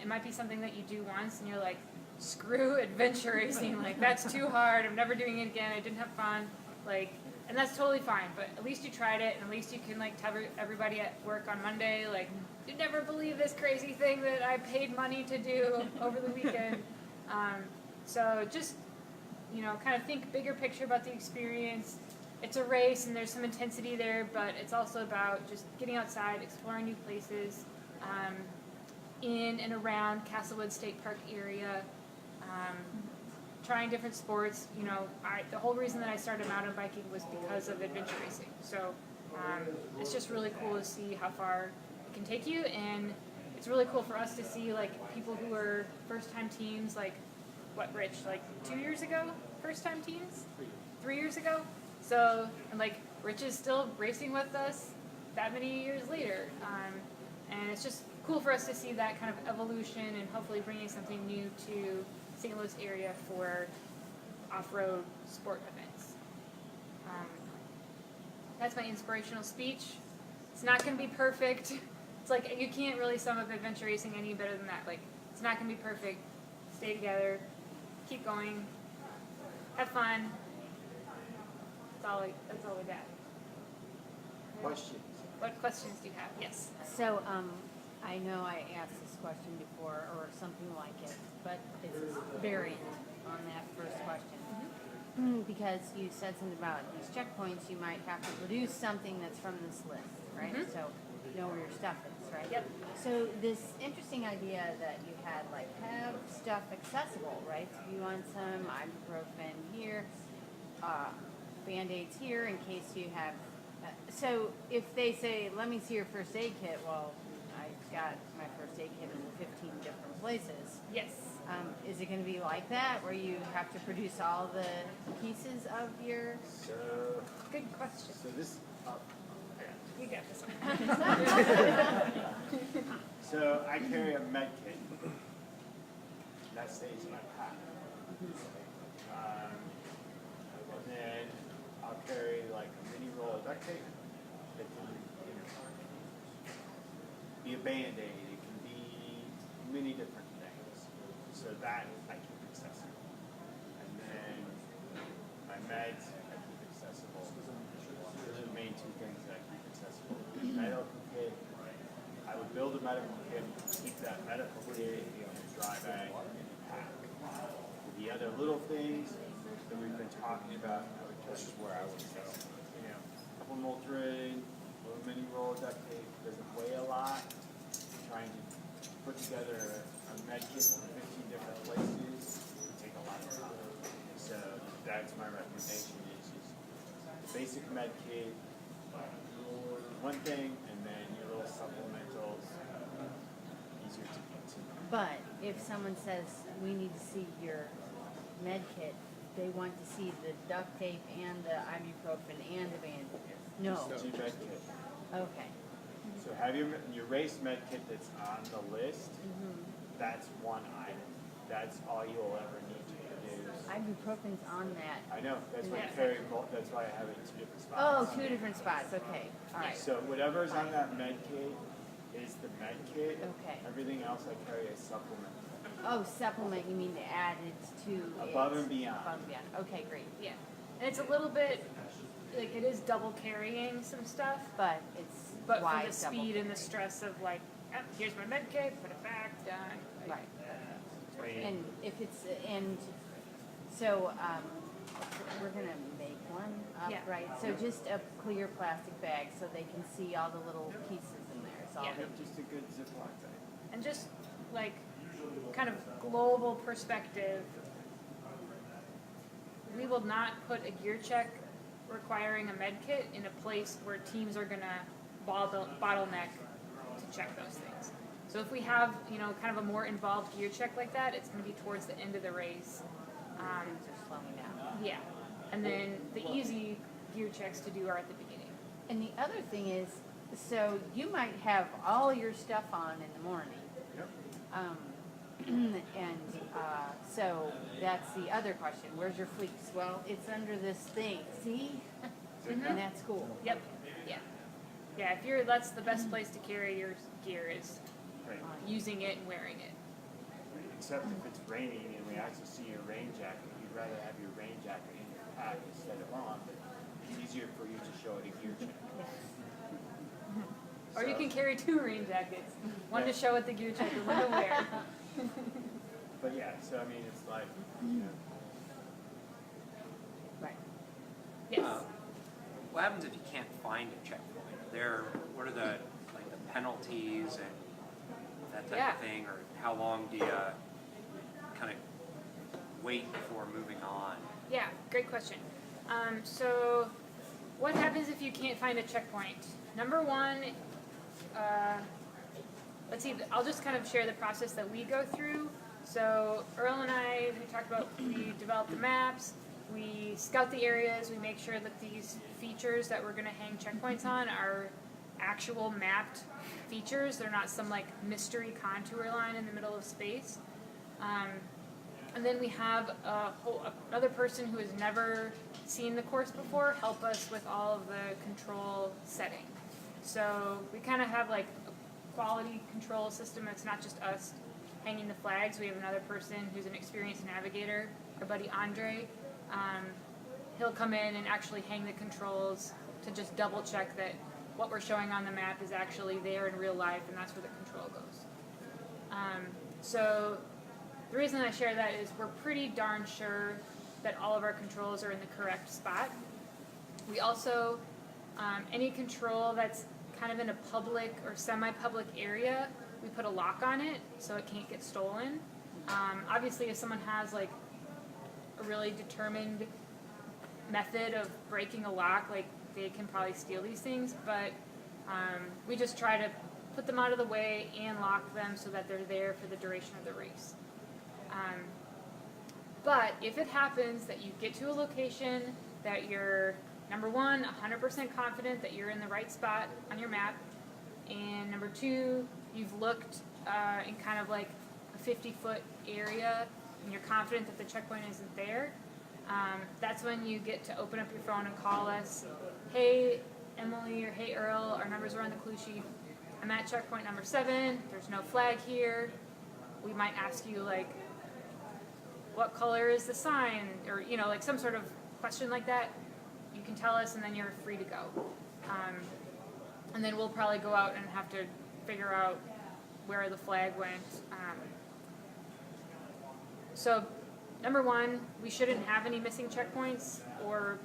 It might be something that you do once and you're like, screw adventure racing, like, that's too hard, I'm never doing it again, I didn't have fun, like, and that's totally fine, but at least you tried it, and at least you can, like, tell everybody at work on Monday, like, you'd never believe this crazy thing that I paid money to do over the weekend. So just, you know, kind of think bigger picture about the experience. It's a race and there's some intensity there, but it's also about just getting outside, exploring new places, in and around Castlewood State Park area, trying different sports. You know, the whole reason that I started mountain biking was because of adventure racing. So it's just really cool to see how far it can take you, and it's really cool for us to see, like, people who are first-time teams, like, what, Rich, like 2 years ago, first-time teams? 3 years ago? So, and, like, Rich is still racing with us that many years later. And it's just cool for us to see that kind of evolution and hopefully bringing something new to St. Louis area for off-road sport events. That's my inspirational speech. It's not going to be perfect. It's like, you can't really sum up adventure racing any better than that. Like, it's not going to be perfect. Stay together. Keep going. Have fun. That's all we got. Questions? What questions do you have? Yes. So, I know I asked this question before or something like it, but it's a variant on that first question. Because you said something about these checkpoints, you might have to produce something that's from this list, right? So know where your stuff is, right? Yep. So this interesting idea that you had, like, have stuff accessible, right? So you want some ibuprofen here, Band-Aids here in case you have. So if they say, let me see your first aid kit, well, I've got my first aid kit in 15 different places. Yes. Is it going to be like that, where you have to produce all the pieces of your? So, Good question. so this, You got this one. so I carry a med kit. That stays in my pack. And then I'll carry like a mini roll of duct tape. It can, be a Band-Aid. It can be many different things. So that I keep accessible. And then my meds I keep accessible. Those are the main two things that I keep accessible. Medical kit. I would build a medical kit, keep that medical kit in a dry bag in the pack. The other little things that we've been talking about, this is where I would go. A couple Motrin, a little mini roll of duct tape, doesn't weigh a lot. Trying to put together a med kit from 15 different places would take a lot of time. So that's my recommendation is just the basic med kit, one thing, and then your little supplementals, easier to get to. But if someone says, we need to see your med kit, they want to see the duct tape and the ibuprofen and the bandages. No. Just do med kit. Okay. So have your race med kit that's on the list, that's one item. That's all you'll ever need to produce. Ibuprofen's on that. I know, that's why I carry both, that's why I have it in 2 different spots. Oh, 2 different spots. Okay. All right. So whatever's on that med kit is the med kit. Okay. Everything else I carry as supplement. Oh, supplement, you mean to add it to Above it. and beyond. Above and beyond. Okay, great. Yeah. And it's a little bit, like, it is double carrying some stuff, But it's but for why the speed and the stress of, like, oh, here's my med kit, put it back, done. Like, Right. And if it's, and so, we're gonna make one up, Yeah. right? So just a clear plastic bag so they can see all the little pieces in there. It's all Yeah. Just a good Ziploc bag. And just, like, kind of global perspective, we will not put a gear check requiring a med kit in a place where teams are gonna bottleneck to check those things. So if we have, kind of a more involved gear check like that, it's gonna be towards the end of the race. things are slowing down. Yeah. And then the easy gear checks to do are at the beginning. And the other thing is, so you might have all your stuff on in the morning. Yep. So that's the other question. Where's your fleece? Well, it's under this thing. See? And that's cool. Yep. Yeah. Yeah, that's the best place to carry your gear is Right. using it and wearing it. Except if it's raining and we actually see your rain jacket, you'd rather have your rain jacket in your pack instead of on, but it's easier for you to show at a gear check. Or you So- can carry 2 rain jackets, one Yeah. to show at the gear check and one to wear. But yeah, so I mean, it's like, Right. Yes. What happens if you can't find a checkpoint? What are the penalties and that type Yeah. of thing, or how long do you kind of wait before moving on? Yeah, great question. So what happens if you can't find a checkpoint? Number one, let's see, I'll just kind of share the process that we go through. So Earl and I, we talked about, we develop the maps, we scout the areas, we make sure that these features that we're gonna hang checkpoints on are actual mapped features. They're not some like mystery contour line in the middle of space. And then we have another person who has never seen the course before help us with all of the control setting. So we kind of have like a quality control system. It's not just us hanging the flags. We have another person who's an experienced navigator, our buddy Andre. He'll come in and actually hang the controls to just double check that what we're showing on the map is actually there in real life, and that's where the control goes. So the reason I share that is we're pretty darn sure that all of our controls are in the correct spot. We also, any control that's kind of in a public or semi-public area, we put a lock on it so it can't get stolen. Obviously, if someone has like a really determined method of breaking a lock, like they can probably steal these things, but we just try to put them out of the way and lock them so that they're there for the duration of the race. But if it happens that you get to a location that you're, number one, 100% confident that you're in the right spot on your map, and number two, you've looked in kind of like a 50-foot area and you're confident that the checkpoint isn't there, that's when you get to open up your phone and call us. Hey, Emily, or hey, Earl, our numbers are on the clue sheet. I'm at checkpoint number 7. There's no flag here. We might ask you, like, what color is the sign? Or, you know, like some sort of question like that. You can tell us, and then you're free to go. And then we'll probably go out and have to figure out where the flag went. So, number one, we shouldn't have any missing checkpoints or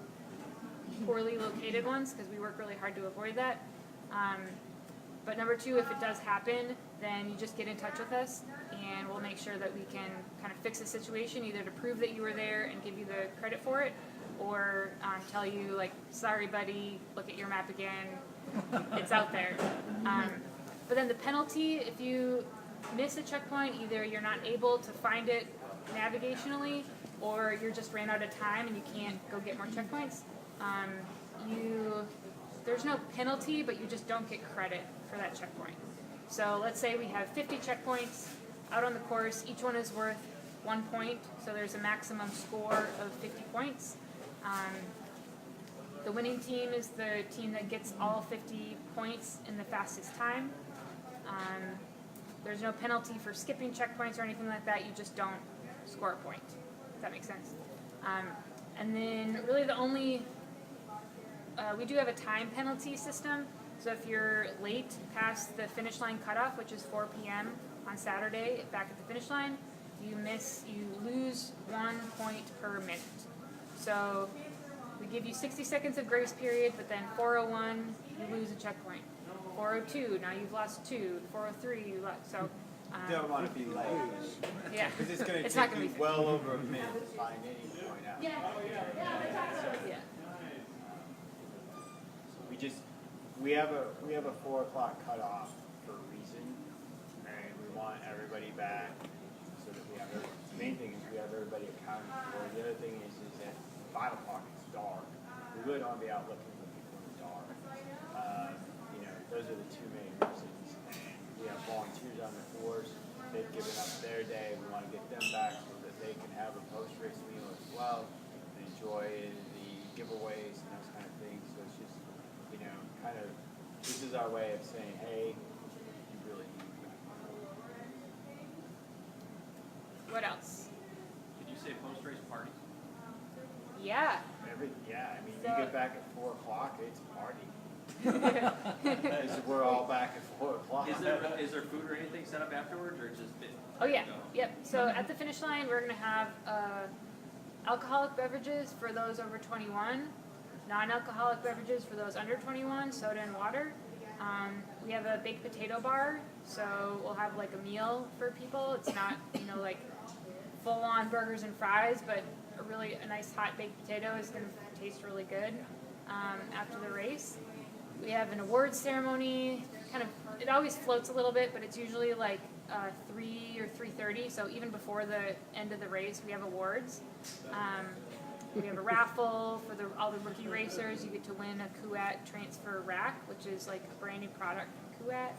poorly located ones, because we work really hard to avoid that. But number two, if it does happen, then you just get in touch with us, and we'll make sure that we can kind of fix the situation, either to prove that you were there and give you the credit for it, or tell you, like, sorry, buddy, look at your map again, it's out there. But then the penalty, if you miss a checkpoint, either you're not able to find it navigationally, or you're just ran out of time and you can't go get more checkpoints, there's no penalty, but you just don't get credit for that checkpoint. So let's say we have 50 checkpoints out on the course. Each one is worth 1 point, so there's a maximum score of 50 points. The winning team is the team that gets all 50 points in the fastest time. There's no penalty for skipping checkpoints or anything like that. You just don't score a point, if that makes sense. And then really the only, we do have a time penalty system. So if you're late past the finish line cutoff, which is 4 p.m. on Saturday, back at the finish line, you lose 1 point per minute. So we give you 60 seconds of grace period, but then 4:01, you lose a checkpoint. 4:02, now you've lost 2. 4:03, you lost. So You don't want to be late. yeah, Because it's going to It's not take gonna you be well over a minute to find any point out. yeah. We have a 4 o'clock cutoff for a reason, and we want everybody back so that we have the main thing is we have everybody accounted for. The other thing is at 5 o'clock it's dark. We really don't want to be out looking for people in the dark. Those are the two main reasons. And we have volunteers on the course. They've given up their day. We want to get them back so that they can have a post-race meal as well and enjoy the giveaways and those kind of things. So it's just, kind of, this is our way of saying, hey, you really need me. What else? Did you say post-race party? Yeah. You get back at 4 o'clock, it's a party. We're all back at 4 o'clock. Is there food or anything set up afterwards, or just bit? Oh yeah, yep. So at the finish line, we're gonna have alcoholic beverages for those over 21, non-alcoholic beverages for those under 21, soda and water. We have a baked potato bar, so we'll have like a meal for people. It's not, like full-on burgers and fries, but a nice hot baked potato is gonna taste really good after the race. We have an awards ceremony. It always floats a little bit, but it's usually like 3 or 3:30. So even before the end of the race, we have awards. We have a raffle for all the rookie racers. You get to win a Kuat transfer rack, which is like a brand new product from Kuat.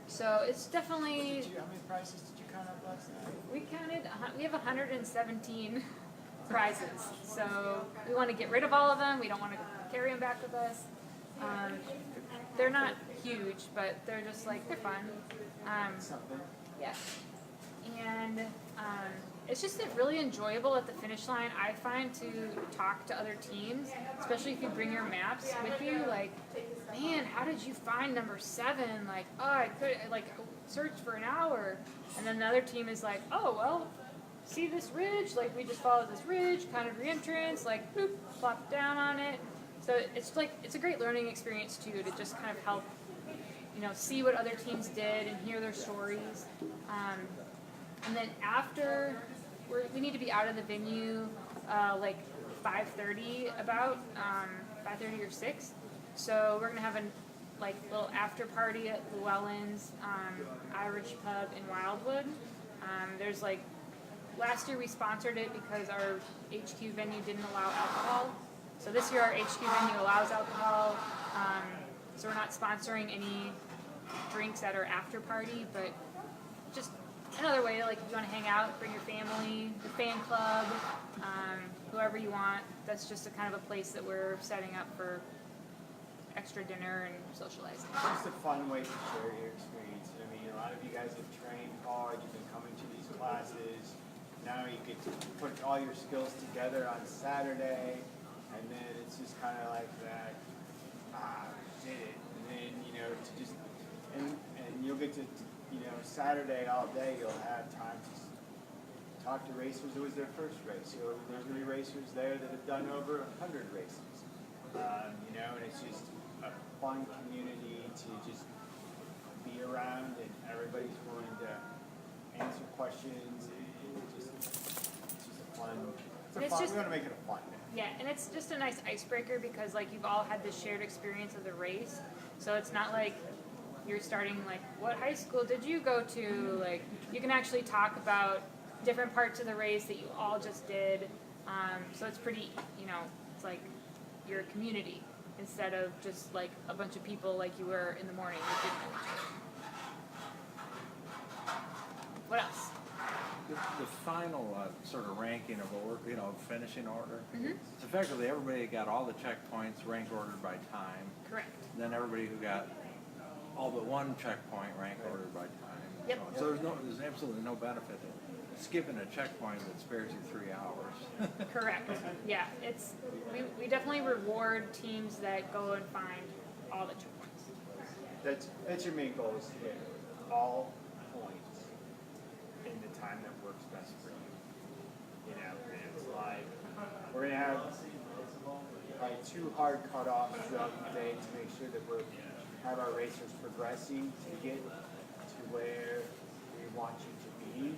So it's definitely. How many prizes did you count up last night? We have 117 prizes. So we want to get rid of all of them. We don't want to carry them back with us. They're not huge, but they're just they're fun. Something. Yeah. And it's just really enjoyable at the finish line, I find, to talk to other teams, especially if you bring your maps with you. Like, man, how did you find number 7? Like, oh, I searched for an hour. And then the other team is like, oh, well, see this ridge? Like, we just followed this ridge, kind of re-entrance, like, boop, plop down on it. So it's a great learning experience, too, to just kind of help, see what other teams did and hear their stories. And then after, we need to be out of the venue like 5:30 about, 5:30 or 6. So we're going to have a little after party at Llewellyn's Irish Pub in Wildwood. There's last year we sponsored it because our HQ venue didn't allow alcohol. So this year our HQ venue allows alcohol. So we're not sponsoring any drinks at our after party, but just another way, if you want to hang out, bring your family, your fan club, whoever you want. That's just a kind of a place that we're setting up for extra dinner and socializing. It's just a fun way to share your experience. I mean, a lot of you guys have trained hard, you've been coming to these classes. Now you get to put all your skills together on Saturday, and then it's just kind of like that, did it. And then, to just, and you'll get to, Saturday all day, you'll have time to talk to racers. It was their first race. So there's going to be racers there that have done over 100 races. And it's just a fun community to just be around, and everybody's willing to answer questions. It's just a fun. We want to make it a fun day. Yeah, and it's just a nice icebreaker because you've all had this shared experience of the race, so it's not like you're starting what high school did you go to? You can actually talk about different parts of the race that you all just did. So it's pretty, it's like your community instead of just a bunch of people like you were in the morning. You didn't know each other. What else? The final sort of ranking of order, finishing order. Mm-hmm. It's effectively everybody got all the checkpoints rank ordered by time. Correct. And then everybody who got all but one checkpoint rank ordered by time. Yep. So there's absolutely no benefit to skipping a checkpoint that spares you 3 hours. Correct. Yeah, we definitely reward teams that go and find all the checkpoints. That's your main goal, is to get all points in the time that works best for you. And it's we're gonna have probably 2 hard cutoffs throughout the day to make sure that we have our racers progressing to get to where we want you to be.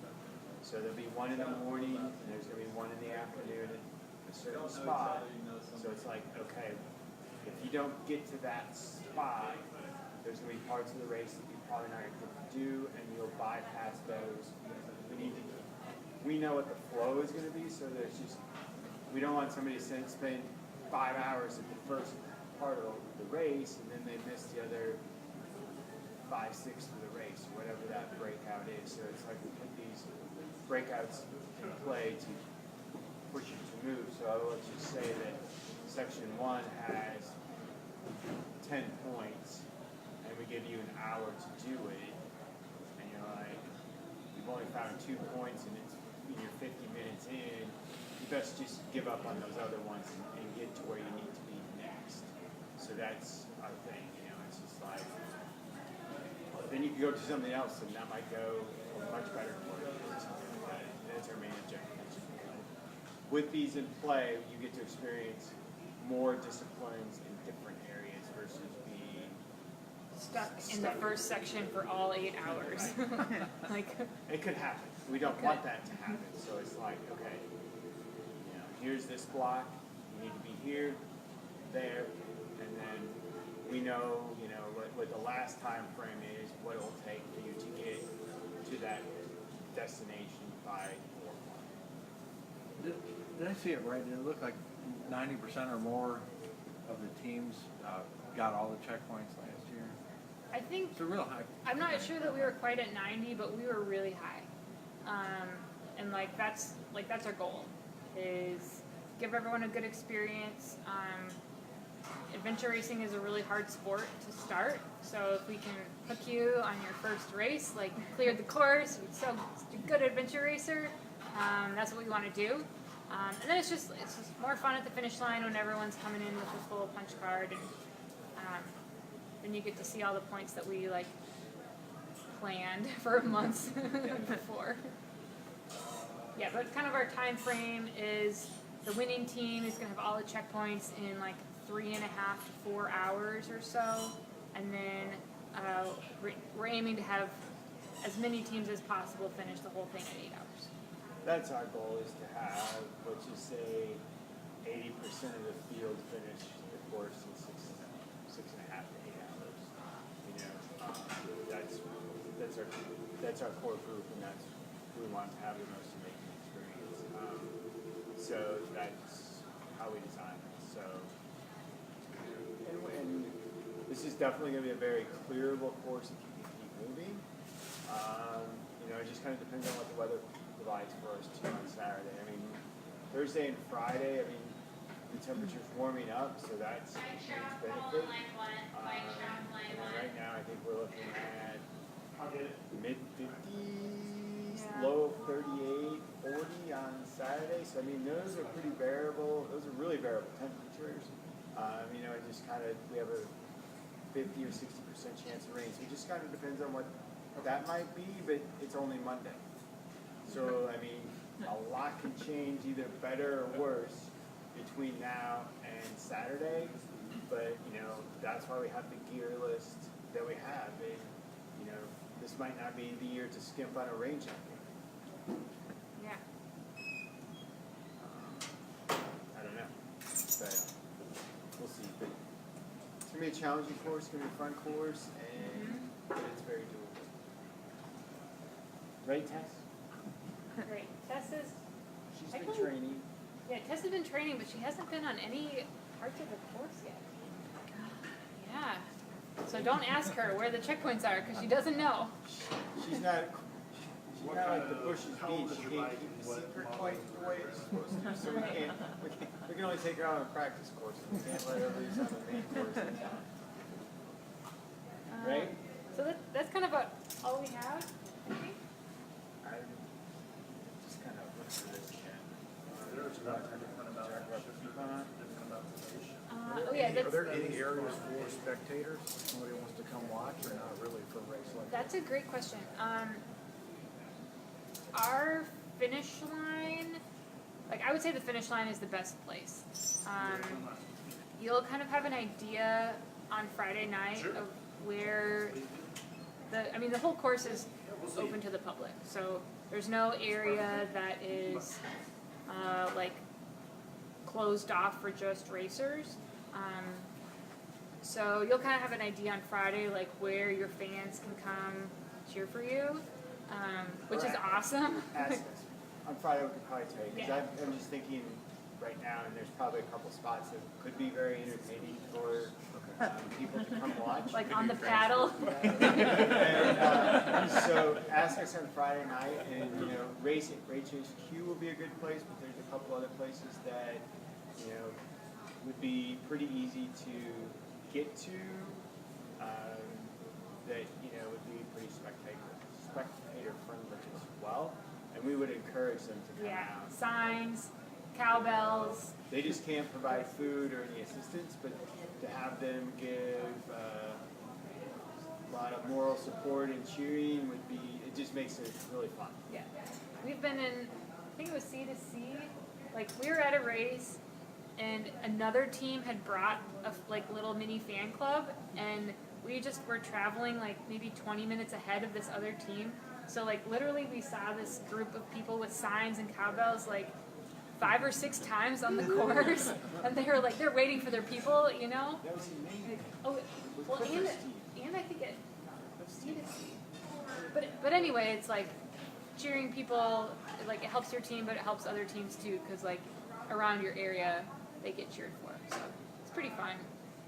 So there'll be one in the morning, and there's going to be one in the afternoon at a certain spot. So it's okay, if you don't get to that spot, there's going to be parts of the race that you're probably not going to do, and you'll bypass those. We know what the flow is going to be, so we don't want somebody to spend 5 hours at the first part of the race, and then they miss the other 5/6 of the race, or whatever that breakout is. So it's we put these breakouts in play to push you to move. So let's just say that section 1 has 10 points, and we give you an hour to do it, and you've only found 2 points, and you're 50 minutes in. You best just give up on those other ones and get to where you need to be next. So that's our thing, it's just then you can go to something else, and that might go much better for you. That's our main objective. With these in play, you get to experience more disciplines in different areas versus being Stuck in the first section for all 8 hours. It could happen. We don't want that to happen. So it's okay, here's this block. You need to be here, there, and then we know, what the last time frame is, what it will take for you to get to that destination by 4 o'clock. Did I see it right? Did it look like 90% or more of the teams got all the checkpoints last year? I think It's a real high. I'm not sure that we were quite at 90, but we were really high. And that's our goal, is give everyone a good experience. Adventure racing is a really hard sport to start, so if we can hook you on your first race, you cleared the course, you're so a good adventure racer, That's what we want to do. And then it's just more fun at the finish line when everyone's coming in with a full punch card, and then you get to see all the points that we like planned for months before. Yeah, but kind of our time frame is the winning team is going to have all the checkpoints in like 3.5 to 4 hours or so, and then we're aiming to have as many teams as possible finish the whole thing in 8 hours. That's our goal, is to have, let's just say, 80% of the field finish the course in 6.5 to 8 hours. You know, that's our core group, and that's who we want to have the most amazing experience. So that's how we design it. So, and this is definitely going to be a very clearable course if you can keep moving. You know, it just kind of depends on what the weather provides for us too on Saturday. I mean, Thursday and Friday, I mean, the temperature's warming up, so that's a huge benefit. Right now, I think we're looking at mid-50s, low 38, 40 on Saturday. So I mean, those are pretty variable. Those are really variable temperatures. You know, it just kind of, we have a 50 or 60% chance of rain. So it just kind of depends on what that might be, but it's only Monday. So, I mean, a lot can change, either better or worse, between now and Saturday. But, you know, that's why we have the gear list that we have. And, you know, this might not be the year to skimp on a rain jacket. Yeah. I don't know. But we'll see. But it's going to be a challenging course, it's going to be a fun course, and but it's very doable. Right, Tess? Great. Tess is. She's I been can- training. Yeah, Tess has been training, but she hasn't been on any parts of the course yet. Yeah. So don't ask her where the checkpoints are, because she doesn't know. She's not like the Bush's beat. She can't keep the secret quite the way it's supposed to. So we can only take her out on practice courses. We can't let her loose on the main course in town. Right? So that's kind of about all we have, I think. I just kind of looked at this again. Oh yeah, Are there that's, any areas for spectators? Somebody wants to come watch, or not really for a race like that? that's a great question. Our finish line, like I would say the finish line is the best place. You'll kind of have an idea on Friday night of where the whole course is open to the public. So there's no area that is like closed off for just racers. So you'll kind of have an idea on Friday, like where your fans can come cheer for you, which is awesome. Ask us. On Friday we could probably tell you, because Yeah. I'm just thinking right now, and there's probably a couple spots that could be very entertaining for people to come watch. Like on the paddle. And so ask us on Friday night, and you know, Race HQ will be a good place, but there's a couple other places that you know would be pretty easy to get to. That you know would be pretty spectator friendly as well, and we would encourage them to come Yeah, out. signs, cowbells. They just can't provide food or any assistance, but to have them give a lot of moral support and cheering would be, it just makes it really fun. Yeah, we've been in, I think it was C to C. Like we were at a race, and another team had brought a like little mini fan club, and we just were traveling like maybe 20 minutes ahead of this other team. So like literally we saw this group of people with signs and cowbells like 5 or 6 times on the course, and they were like they're waiting for their people, you know. That was amazing. Oh, well, Clippers and I think it C to C. But anyway, it's like cheering people. Like it helps your team, but it helps other teams too, because like around your area they get cheered for. So it's pretty fun.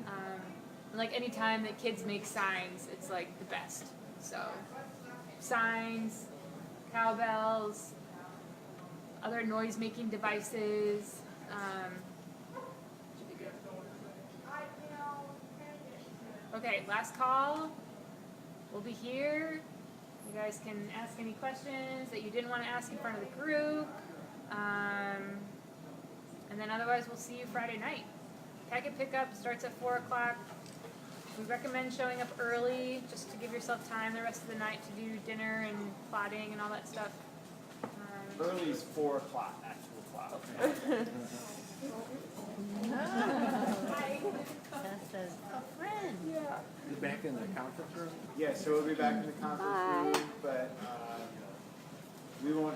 And like anytime that kids make signs, it's like the best. So signs, cowbells, other noise-making devices. Should be good. Okay, last call. We'll be here You guys can ask any questions that you didn't want to ask in front of the group. And then otherwise we'll see you Friday night. Packet pickup starts at 4 o'clock. We recommend showing up early just to give yourself time the rest of the night to do dinner and plotting and all that stuff. Early is 4 o'clock, actual clock. That's a friend. You back in the conference room? Yeah, so we'll be back in the conference room, but we won't